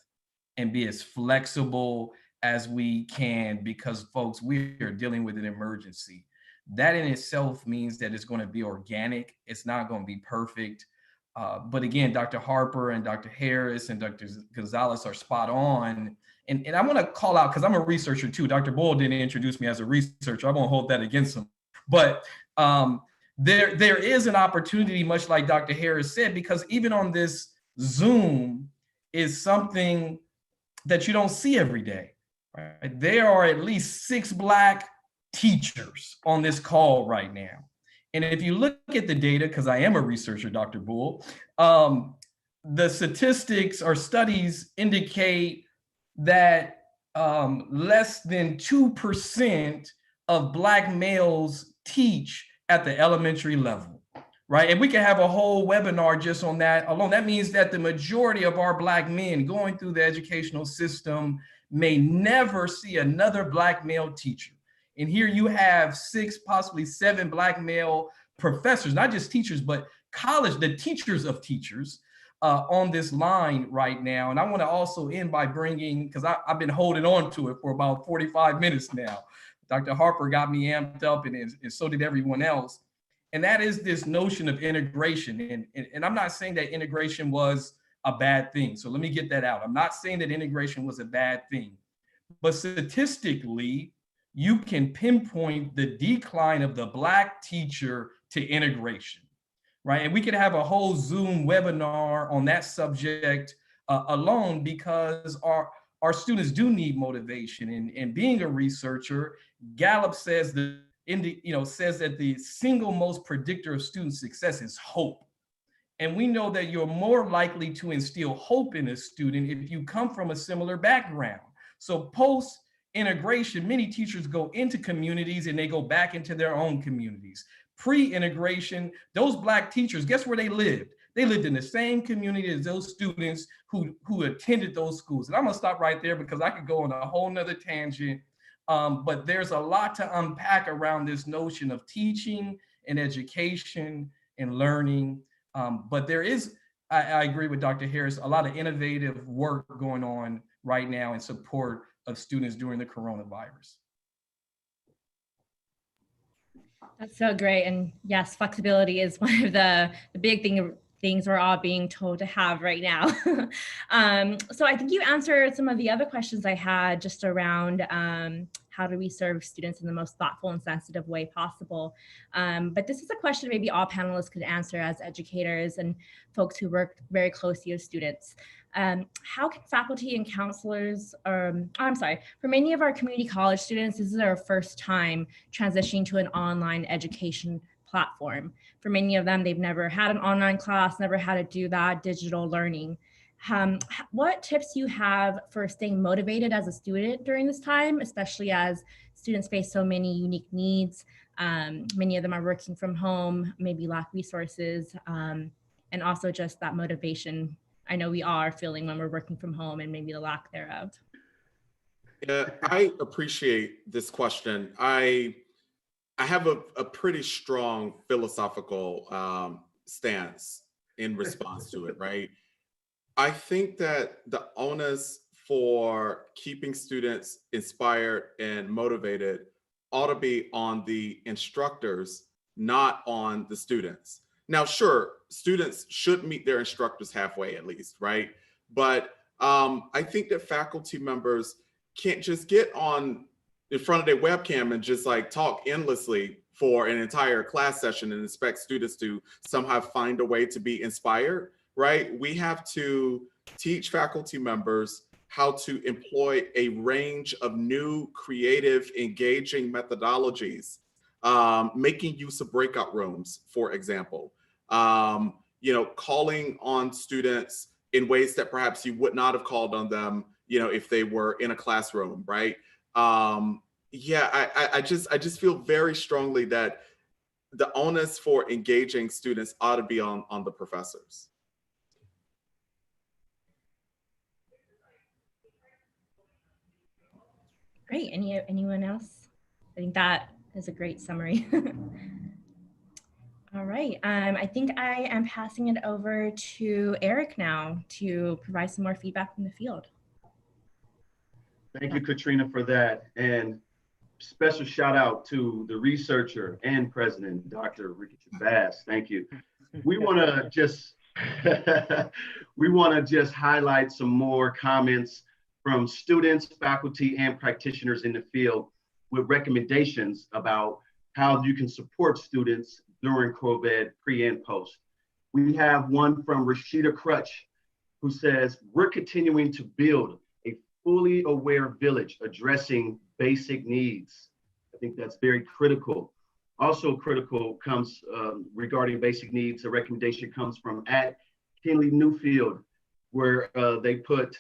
and be as flexible as we can, because folks, we are dealing with an emergency. That in itself means that it's going to be organic. It's not going to be perfect. But again, Dr. Harper and Dr. Harris and Dr. Gonzalez are spot on. And I want to call out, because I'm a researcher too. Dr. Bull didn't introduce me as a researcher. I won't hold that against him. But there is an opportunity, much like Dr. Harris said, because even on this Zoom is something that you don't see every day. Right? There are at least 6 Black teachers on this call right now. And if you look at the data, because I am a researcher, Dr. Bull, the statistics or studies indicate that less than 2% of Black males teach at the elementary level, right? And we can have a whole webinar just on that alone. That means that the majority of our Black men going through the educational system may never see another Black male teacher. And here you have 6, possibly 7 Black male professors, not just teachers, but the teachers of teachers on this line right now. And I want to also end by bringing, because I've been holding on to it for about 45 minutes now. Dr. Harper got me amped up, and so did everyone else. And that is this notion of integration. And I'm not saying that integration was a bad thing. So let me get that out. I'm not saying that integration was a bad thing. But statistically, you can pinpoint the decline of the Black teacher to integration, right? And we could have a whole Zoom webinar on that subject alone, because our students do need motivation. And being a researcher, Gallup says that the single most predictor of student success is hope. And we know that you're more likely to instill hope in a student if you come from a similar background. So post-integration, many teachers go into communities and they go back into their own communities. Pre-integration, those Black teachers, guess where they lived? They lived in the same community as those students who attended those schools. And I'm gonna stop right there because I could go on a whole nother tangent. But there's a lot to unpack around this notion of teaching and education and learning. But there is, I agree with Dr. Harris, a lot of innovative work going on right now in support of students during the coronavirus. That's so great. And yes, flexibility is one of the big things we're all being told to have right now. So I think you answered some of the other questions I had just around how do we serve students in the most thoughtful and sensitive way possible. But this is a question maybe all panelists could answer as educators and folks who work very closely with students. How can faculty and counselors, for many of our community college students, this is our first time transitioning to an online education platform. For many of them, they've never had an online class, never had to do that digital learning. What tips do you have for staying motivated as a student during this time, especially as students face so many unique needs? Many of them are working from home, maybe lack resources, and also just that motivation I know we are feeling when we're working from home and maybe the lack thereof. Yeah, I appreciate this question. I have a pretty strong philosophical stance in response to it, right? I think that the onus for keeping students inspired and motivated ought to be on the instructors, not on the students. Now, sure, students should meet their instructors halfway at least, right? But I think that faculty members can't just get in front of their webcam and just like talk endlessly for an entire class session and expect students to somehow find a way to be inspired, right? We have to teach faculty members how to employ a range of new, creative, engaging methodologies, making use of breakout rooms, for example, calling on students in ways that perhaps you would not have called on them, if they were in a classroom, right? I just feel very strongly that the onus for engaging students ought to be on the professors. Great. Anyone else? I think that is a great summary. All right. I think I am passing it over to Eric now to provide some more feedback from the field. Thank you, Katrina, for that. And special shout out to the researcher and president, Dr. Ricky Shabazz. Thank you. We want to just We want to just highlight some more comments from students, faculty, and practitioners in the field with recommendations about how you can support students during COVID pre and post. We have one from Rashida Crutch, who says, we're continuing to build a fully aware village addressing basic needs. I think that's very critical. Also critical comes regarding basic needs, a recommendation comes from Kinley Newfield, where they put,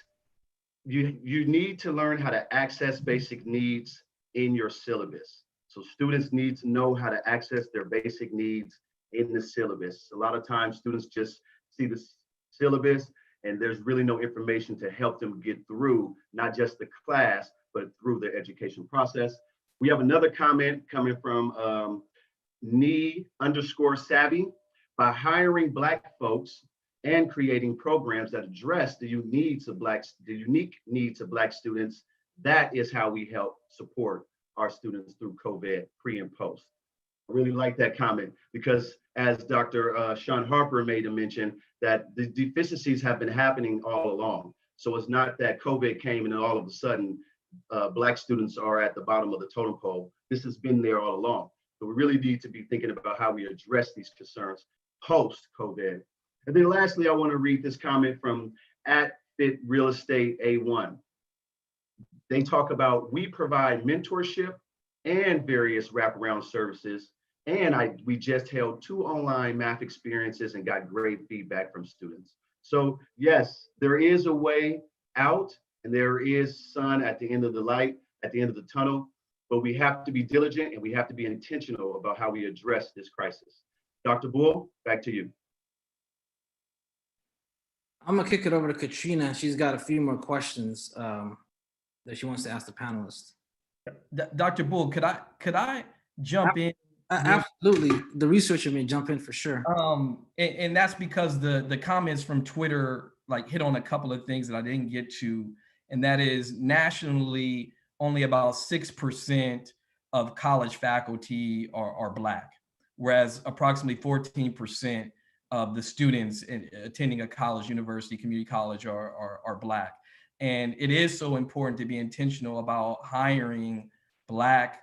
you need to learn how to access basic needs in your syllabus. So students need to know how to access their basic needs in the syllabus. A lot of times students just see the syllabus and there's really no information to help them get through, not just the class, but through the education process. We have another comment coming from _savvy. By hiring Black folks and creating programs that address the unique needs of Black students, that is how we help support our students through COVID pre and post. I really like that comment because as Dr. Sean Harper made a mention, that the deficiencies have been happening all along. So it's not that COVID came and all of a sudden Black students are at the bottom of the totem pole. This has been there all along. So we really need to be thinking about how we address these concerns post-COVID. And then lastly, I want to read this comment from @FitRealEstateA1. They talk about, we provide mentorship and various wraparound services. And we just held 2 online math experiences and got great feedback from students. So yes, there is a way out and there is sun at the end of the light, at the end of the tunnel, but we have to be diligent and we have to be intentional about how we address this crisis. Dr. Bull, back to you. I'm gonna kick it over to Katrina. She's got a few more questions that she wants to ask the panelists. Dr. Bull, could I jump in? Absolutely. The researcher may jump in for sure. And that's because the comments from Twitter like hit on a couple of things that I didn't get to, and that is nationally only about 6% of college faculty are Black, whereas approximately 14% of the students attending a college, university, community college are Black. And it is so important to be intentional about hiring Black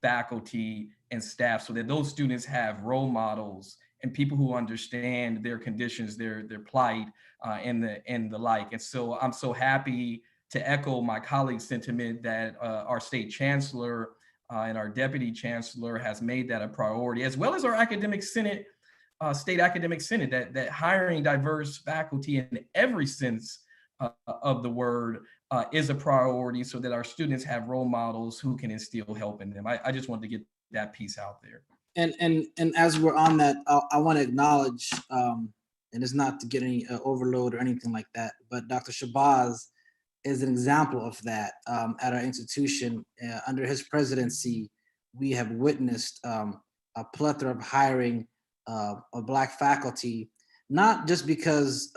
faculty and staff so that those students have role models and people who understand their conditions, their plight, and the like. And so I'm so happy to echo my colleague's sentiment that our state chancellor and our deputy chancellor has made that a priority, as well as our academic senate, state academic senate, that hiring diverse faculty in every sense of the word is a priority so that our students have role models who can instill help in them. I just wanted to get that piece out there. And as we're on that, I want to acknowledge, and it's not to get any overload or anything like that, but Dr. Shabazz is an example of that. At our institution, under his presidency, we have witnessed a plethora of hiring of Black faculty, not just because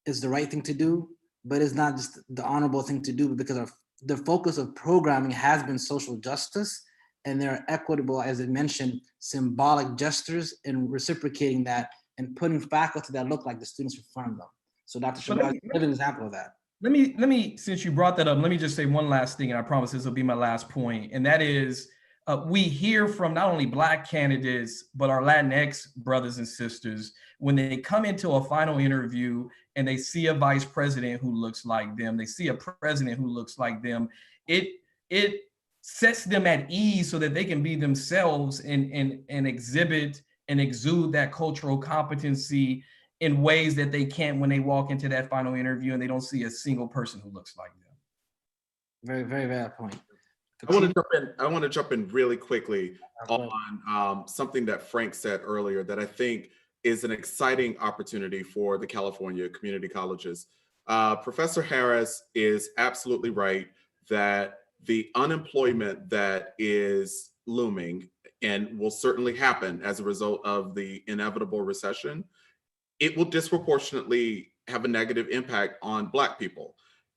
it's the right thing to do, but it's not just the honorable thing to do, but because the focus of programming has been social justice, and there are equitable, as I mentioned, symbolic gestures in reciprocating that and putting faculty that look like the students in front of them. So Dr. Shabazz is an example of that. Let me, since you brought that up, let me just say one last thing, and I promise this will be my last point, and that is we hear from not only Black candidates, but our Latinx brothers and sisters, when they come into a final interview and they see a vice president who looks like them, they see a president who looks like them, it sets them at ease so that they can be themselves and exhibit and exude that cultural competency in ways that they can't when they walk into that final interview and they don't see a single person who looks like them. Very, very valid point. I want to jump in really quickly on something that Frank said earlier that I think is an exciting opportunity for the California community colleges. Professor Harris is absolutely right that the unemployment that is looming and will certainly happen as a result of the inevitable recession, it will disproportionately have a negative impact on Black people.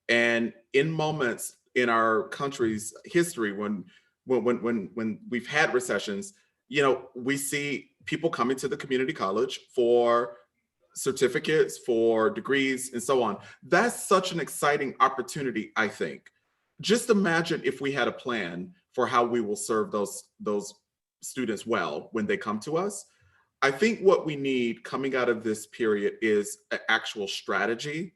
And in moments in our country's history when we've had recessions, you know, we see people coming to the community college for certificates, for degrees, and so on. That's such an exciting opportunity, I think. Just imagine if we had a plan for how we will serve those students well when they come to us. I think what we need coming out of this period is an actual strategy,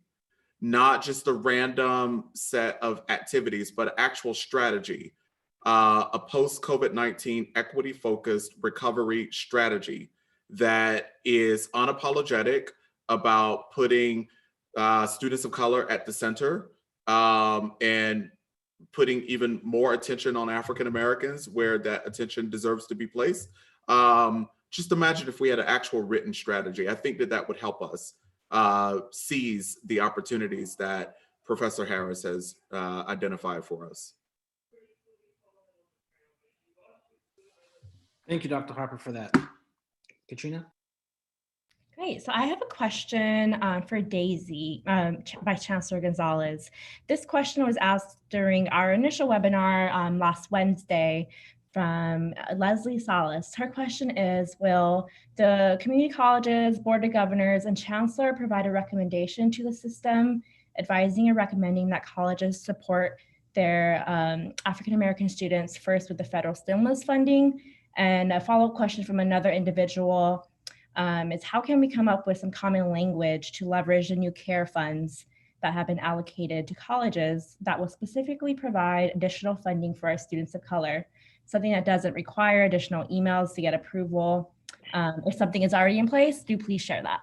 not just a random set of activities, but actual strategy, a post-COVID-19 equity-focused recovery strategy that is unapologetic about putting students of color at the center, and putting even more attention on African Americans where that attention deserves to be placed. Just imagine if we had an actual written strategy. I think that would help us seize the opportunities that Professor Harris has identified for us. Thank you, Dr. Harper, for that. Katrina? Great. So I have a question for Daisy, Vice Chancellor Gonzalez. This question was asked during our initial webinar last Wednesday from Leslie Salas. Her question is, will the community colleges, board of governors, and chancellor provide a recommendation to the system advising and recommending that colleges support their African-American students first with the federal stimulus funding? And a follow-up question from another individual is, how can we come up with some common language to leverage the new CARE funds that have been allocated to colleges that will specifically provide additional funding for our students of color? Something that doesn't require additional emails to get approval. If something is already in place, do please share that.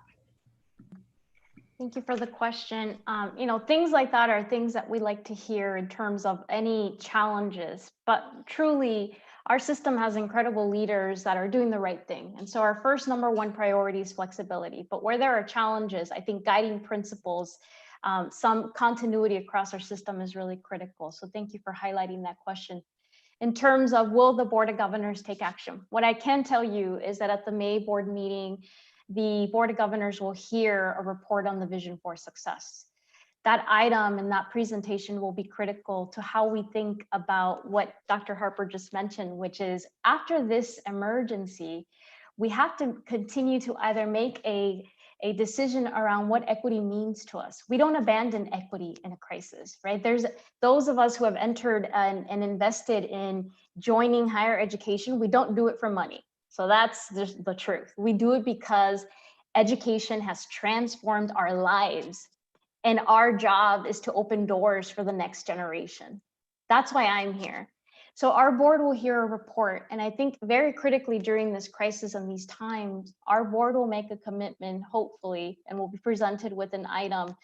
Thank you for the question. You know, things like that are things that we like to hear in terms of any challenges, but truly our system has incredible leaders that are doing the right thing. And so our first number one priority is flexibility, but where there are challenges, I think guiding principles, some continuity across our system is really critical. So thank you for highlighting that question. In terms of, will the Board of Governors take action? What I can tell you is that at the May board meeting, the Board of Governors will hear a report on the Vision for Success. That item and that presentation will be critical to how we think about what Dr. Harper just mentioned, which is after this emergency, we have to continue to either make a decision around what equity means to us. We don't abandon equity in a crisis, right? There's those of us who have entered and invested in joining higher education, we don't do it for money. So that's just the truth. We do it because education has transformed our lives, and our job is to open doors for the next generation. That's why I'm here. So our board will hear a report, and I think very critically during this crisis and these times, our board will make a commitment, hopefully, and will be presented with an item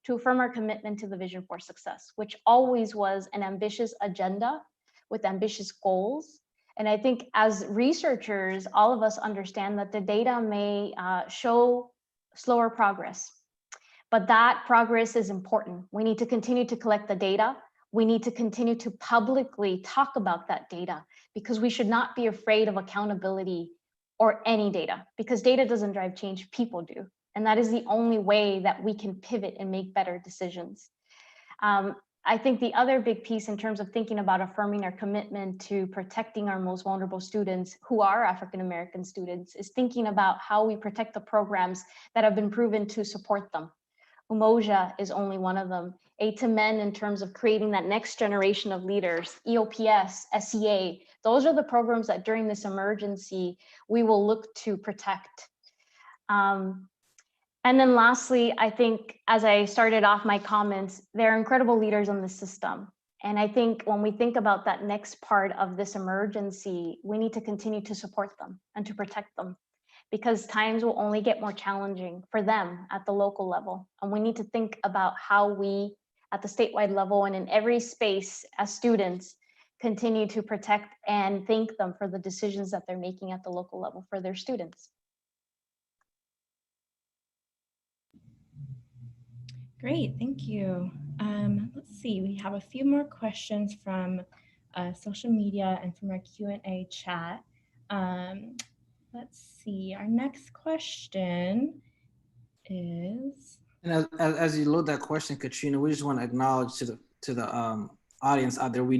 to affirm our commitment to the Vision for Success, which always was an ambitious agenda with ambitious goals. And I think as researchers, all of us understand that the data may show slower progress, but that progress is important. We need to continue to collect the data. We need to continue to publicly talk about that data, because we should not be afraid of accountability or any data, because data doesn't drive change, people do. And that is the only way that we can pivot and make better decisions. I think the other big piece in terms of thinking about affirming our commitment to protecting our most vulnerable students, who are African-American students, is thinking about how we protect the programs that have been proven to support them. Umoja is only one of them. Aid to Men in terms of creating that next generation of leaders, EOPS, SEA, those are the programs that during this emergency, we will look to protect. And then lastly, I think as I started off my comments, there are incredible leaders in the system. And I think when we think about that next part of this emergency, we need to continue to support them and to protect them, because times will only get more challenging for them at the local level. And we need to think about how we, at the statewide level and in every space as students, continue to protect and thank them for the decisions that they're making at the local level for their students. Great, thank you. Let's see, we have a few more questions from social media and from our Q&A chat. Let's see, our next question is. And as you load that question, Katrina, we just want to acknowledge to the audience out there, we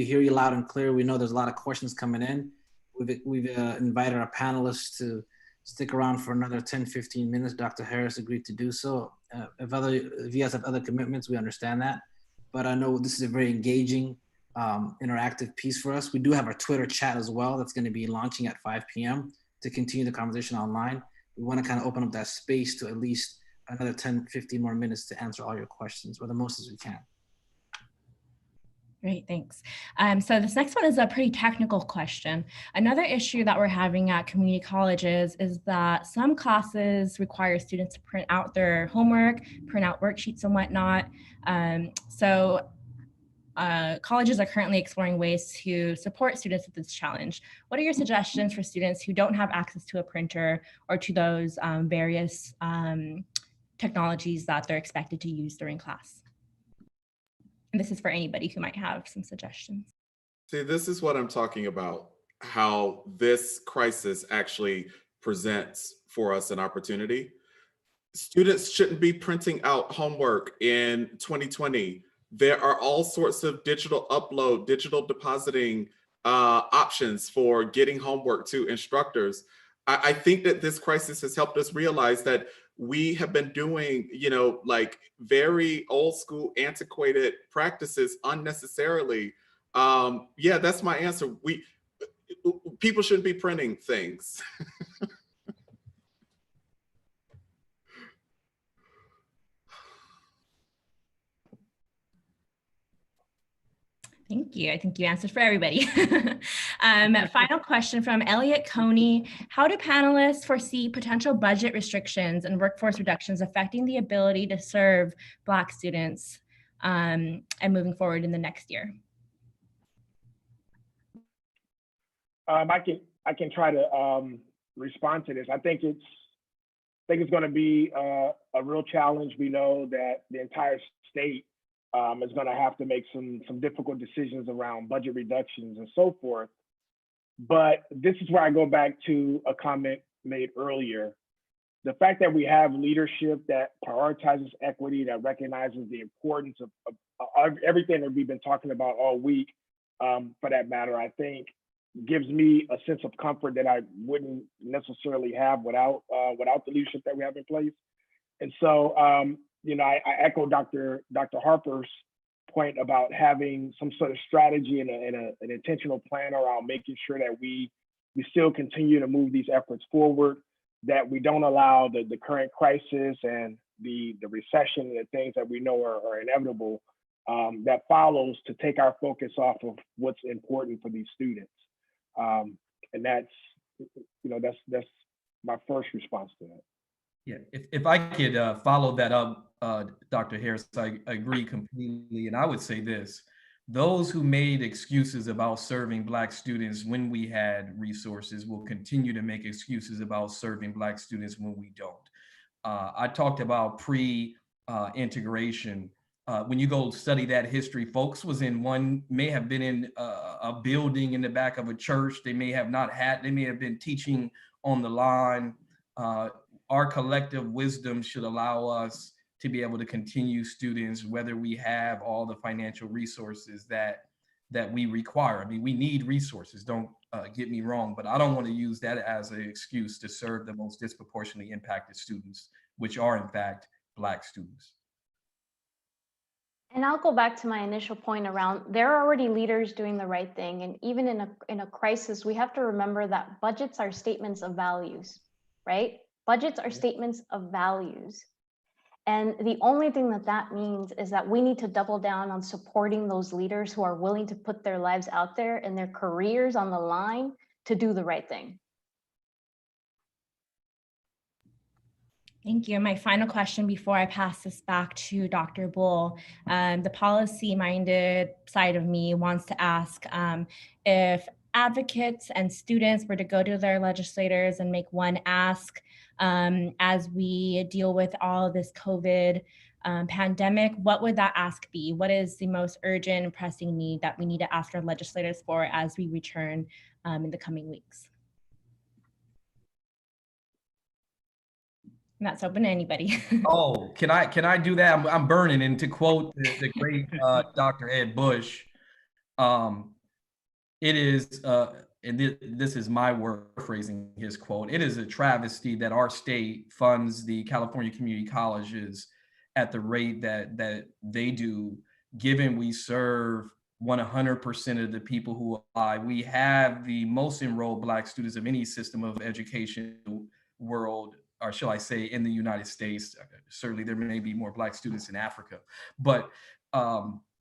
hear you loud and clear. We know there's a lot of questions coming in. We've invited our panelists to stick around for another 10, 15 minutes. Dr. Harris agreed to do so. If you guys have other commitments, we understand that. But I know this is a very engaging, interactive piece for us. We do have our Twitter chat as well that's going to be launching at 5 p.m. to continue the conversation online. We want to kind of open up that space to at least another 10, 15 more minutes to answer all your questions, or the most as we can. Great, thanks. So this next one is a pretty technical question. Another issue that we're having at community colleges is that some classes require students to print out their homework, print out worksheets and whatnot. Colleges are currently exploring ways to support students with this challenge. What are your suggestions for students who don't have access to a printer or to those various technologies that they're expected to use during class? And this is for anybody who might have some suggestions. See, this is what I'm talking about, how this crisis actually presents for us an opportunity. Students shouldn't be printing out homework in 2020. There are all sorts of digital upload, digital depositing options for getting homework to instructors. I think that this crisis has helped us realize that we have been doing, like very old school, antiquated practices unnecessarily. Yeah, that's my answer. People shouldn't be printing things. Thank you. I think you answered for everybody. Final question from Elliot Coney. How do panelists foresee potential budget restrictions and workforce reductions affecting the ability to serve Black students and moving forward in the next year? I can try to respond to this. I think it's going to be a real challenge. We know that the entire state is going to have to make some difficult decisions around budget reductions and so forth. But this is where I go back to a comment made earlier. The fact that we have leadership that prioritizes equity, that recognizes the importance of everything that we've been talking about all week, for that matter, I think gives me a sense of comfort that I wouldn't necessarily have without the leadership that we have in place. And so, I echo Dr. Harper's point about having some sort of strategy and an intentional plan around making sure that we still continue to move these efforts forward, that we don't allow the current crisis and the recession and the things that we know are inevitable that follows to take our focus off of what's important for these students. And that's my first response to that. Yeah, if I could follow that up, Dr. Harris, I agree completely. And I would say this: those who made excuses about serving Black students when we had resources will continue to make excuses about serving Black students when we don't. I talked about pre-integration. When you go study that history, folks may have been in a building in the back of a church. They may have been teaching on the line. Our collective wisdom should allow us to be able to continue students, whether we have all the financial resources that we require. I mean, we need resources, don't get me wrong, but I don't want to use that as an excuse to serve the most disproportionately impacted students, which are in fact Black students. And I'll go back to my initial point around there are already leaders doing the right thing. And even in a crisis, we have to remember that budgets are statements of values, right? Budgets are statements of values. And the only thing that means is that we need to double down on supporting those leaders who are willing to put their lives out there and their careers on the line to do the right thing. Thank you. My final question before I pass this back to Dr. Bull, the policy-minded side of me wants to ask if advocates and students were to go to their legislators and make one ask as we deal with all of this COVID pandemic, what would that ask be? What is the most urgent and pressing need that we need to ask our legislators for as we return in the coming weeks? And that's open to anybody. Oh, can I do that? I'm burning. And to quote the great Dr. Ed Bush, it is and this is my word phrasing his quote, it is a travesty that our state funds the California community colleges at the rate that they do, given we serve 100% of the people who apply. We have the most enrolled Black students of any system of education world, or shall I say in the United States. Certainly there may be more Black students in Africa, but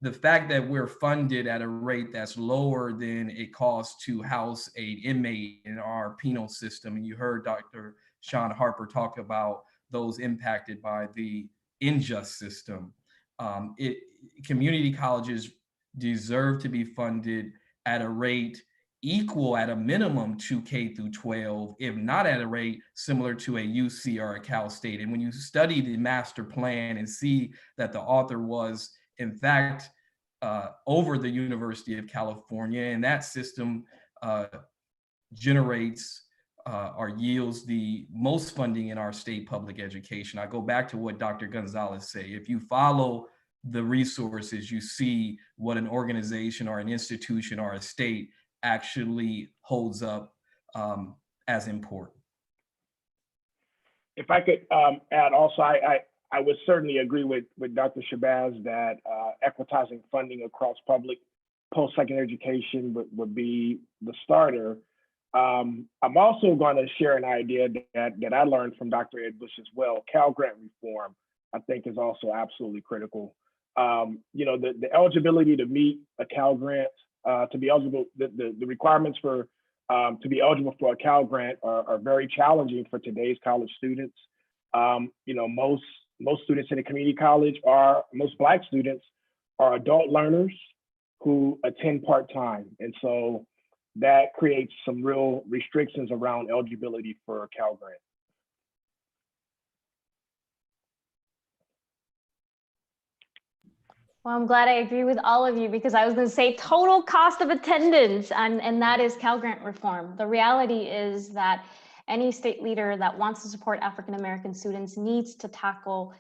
the fact that we're funded at a rate that's lower than it costs to house an inmate in our penal system, and you heard Dr. Sean Harper talk about those impacted by the unjust system. Community colleges deserve to be funded at a rate equal at a minimum to K through 12, if not at a rate similar to a UC or a Cal State. And when you study the master plan and see that the author was in fact over the University of California, and that system generates or yields the most funding in our state public education. I go back to what Dr. Gonzalez said. If you follow the resources, you see what an organization or an institution or a state actually holds up as important. If I could add also, I would certainly agree with Dr. Shabazz that equitizing funding across public post-secondary education would be the starter. I'm also going to share an idea that I learned from Dr. Ed Bush as well. Cal Grant reform, I think, is also absolutely critical. The eligibility to meet a Cal Grant, to be eligible, the requirements for to be eligible for a Cal Grant are very challenging for today's college students. Most students in a community college most Black students are adult learners who attend part-time. And so that creates some real restrictions around eligibility for a Cal Grant. Well, I'm glad I agree with all of you, because I was going to say total cost of attendance, and that is Cal Grant reform. The reality is that any state leader that wants to support African-American students needs to tackle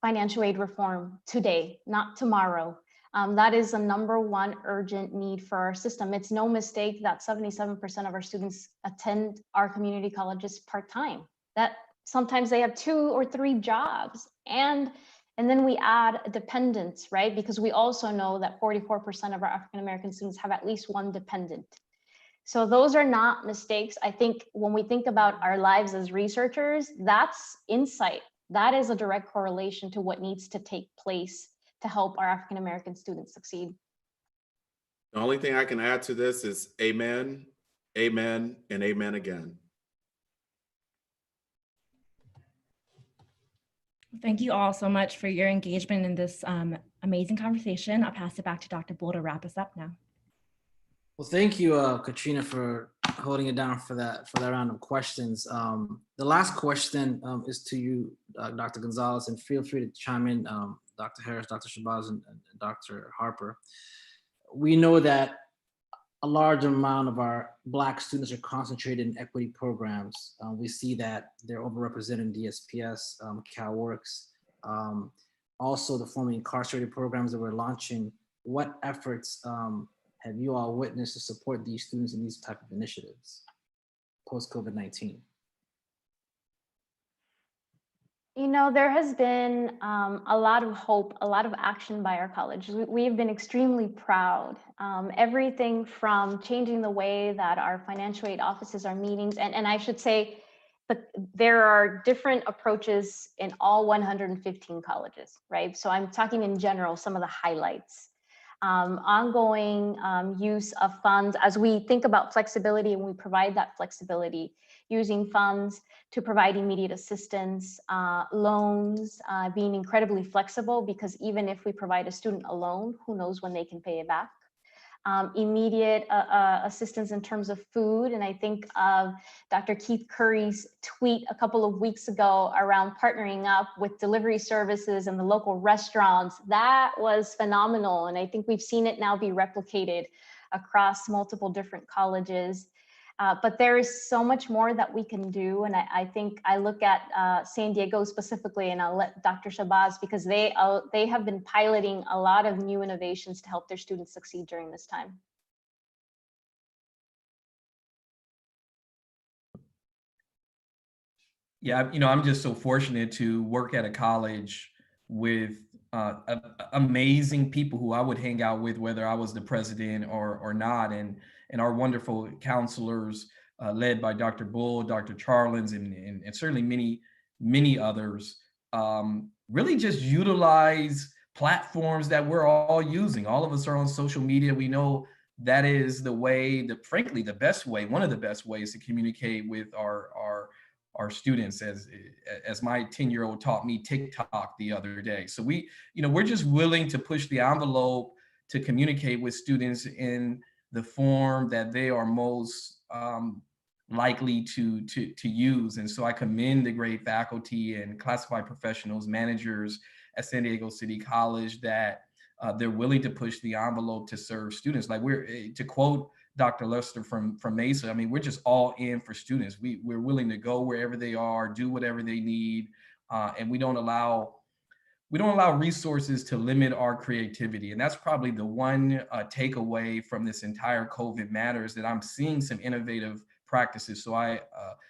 financial aid reform today, not tomorrow. That is a #1 urgent need for our system. It's no mistake that 77% of our students attend our community colleges part-time. That sometimes they have 2 or 3 jobs, and then we add dependents, right? Because we also know that 44% of our African-American students have at least 1 dependent. So those are not mistakes. I think when we think about our lives as researchers, that's insight. That is a direct correlation to what needs to take place to help our African-American students succeed. The only thing I can add to this is amen, amen, and amen again. Thank you all so much for your engagement in this amazing conversation. I'll pass it back to Dr. Bull to wrap us up now. Well, thank you, Katrina, for holding it down for that round of questions. The last question is to you, Dr. Gonzalez, and feel free to chime in, Dr. Harris, Dr. Shabazz, and Dr. Harper. We know that a large amount of our Black students are concentrated in equity programs. We see that they're overrepresented in DSPS, CalWorks, also the formerly incarcerated programs that we're launching. What efforts have you all witnessed to support these students in these type of initiatives post-COVID-19? There has been a lot of hope, a lot of action by our college. We've been extremely proud. Everything from changing the way that our financial aid offices are meetings, and I should say that there are different approaches in all 115 colleges, right? So I'm talking in general, some of the highlights. Ongoing use of funds as we think about flexibility, and we provide that flexibility, using funds to provide immediate assistance, loans, being incredibly flexible, because even if we provide a student a loan, who knows when they can pay it back. Immediate assistance in terms of food. And I think of Dr. Keith Curry's tweet a couple of weeks ago around partnering up with delivery services and the local restaurants. That was phenomenal. And I think we've seen it now be replicated across multiple different colleges. But there is so much more that we can do. And I think I look at San Diego specifically, and I'll let Dr. Shabazz, because they have been piloting a lot of new innovations to help their students succeed during this time. Yeah, I'm just so fortunate to work at a college with amazing people who I would hang out with, whether I was the president or not, and our wonderful counselors led by Dr. Bull, Dr. Charlins, and certainly many others. Really just utilize platforms that we're all using. All of us are on social media. We know that is the way, frankly, the best way, one of the best ways to communicate with our students, as my 10-year-old taught me TikTok the other day. So we're just willing to push the envelope to communicate with students in the form that they are most likely to use. And so I commend the great faculty and classified professionals, managers at San Diego City College that they're willing to push the envelope to serve students. Like to quote Dr. Lester from Mesa, I mean, we're just all in for students. We're willing to go wherever they are, do whatever they need, and we don't allow resources to limit our creativity. And that's probably the one takeaway from this entire COVID matter, is that I'm seeing some innovative practices. So I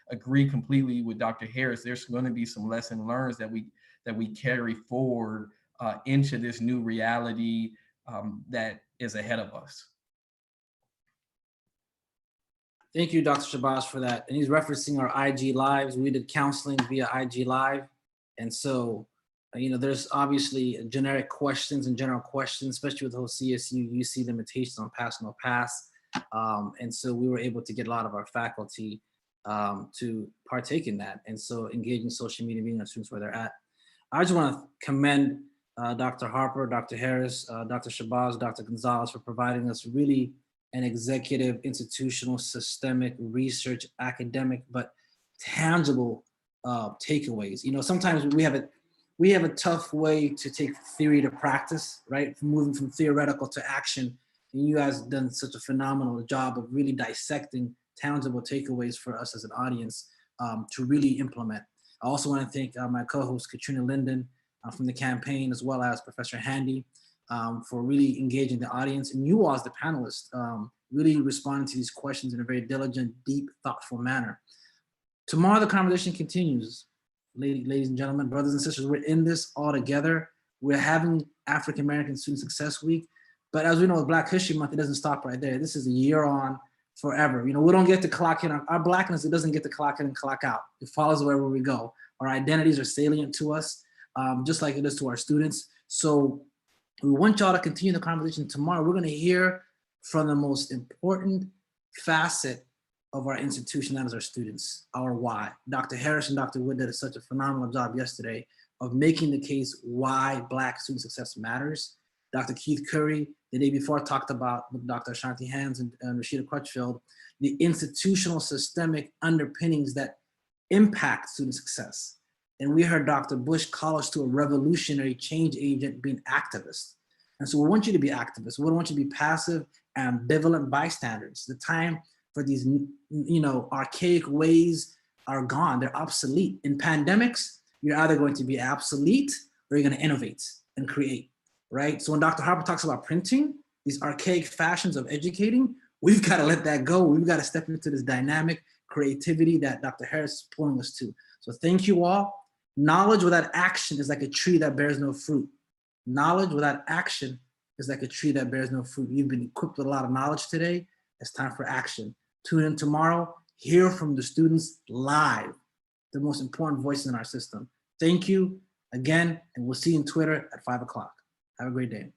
agree completely with Dr. Harris. There's going to be some lesson learned that we carry forward into this new reality that is ahead of us. Thank you, Dr. Shabazz, for that. And he's referencing our IG Lives. We did counseling via IG Live. And so, there's obviously generic questions and general questions, especially with the whole CSU, UC limitations on pass, no pass. And so we were able to get a lot of our faculty to partake in that. And so engaging social media, meeting our students where they're at. I just want to commend Dr. Harper, Dr. Harris, Dr. Shabazz, Dr. Gonzalez for providing us really an executive, institutional, systemic, research, academic, but tangible takeaways. Sometimes we have a tough way to take theory to practice, right? Moving from theoretical to action. And you guys have done such a phenomenal job of really dissecting tangible takeaways for us as an audience to really implement. I also want to thank my co-host Katrina Linden from the campaign, as well as Professor Handy for really engaging the audience, and you all as the panelists really responding to these questions in a very diligent, deep, thoughtful manner. Tomorrow the conversation continues. Ladies and gentlemen, brothers and sisters, we're in this all together. We're having African American Student Success Week, but as we know, with Black History Month, it doesn't stop right there. This is a year on forever. We don't get to clock in. Our Blackness, it doesn't get to clock in and clock out. It follows wherever we go. Our identities are salient to us, just like it is to our students. So we want y'all to continue the conversation tomorrow. We're gonna hear from the most important facet of our institution, that is our students, our why. Dr. Harris and Dr. Wood did such a phenomenal job yesterday of making the case why Black student success matters. Dr. Keith Curry, the day before, talked about, with Dr. Ashanti Hands and Rashida Crutchfield, the institutional systemic underpinnings that impact student success. And we heard Dr. Bush call us to a revolutionary change agent, being activist. And so we want you to be activists. We don't want you to be passive, ambivalent bystanders. The time for these, archaic ways are gone. They're obsolete. In pandemics, you're either going to be obsolete or you're going to innovate and create, right? So when Dr. Harper talks about printing, these archaic fashions of educating, we've got to let that go. We've got to step into this dynamic creativity that Dr. Harris is pulling us to. So thank you all. Knowledge without action is like a tree that bears no fruit. Knowledge without action is like a tree that bears no fruit. You've been equipped with a lot of knowledge today. It's time for action. Tune in tomorrow. Hear from the students live, the most important voices in our system. Thank you again, and we'll see you on Twitter at 5 o'clock. Have a great day.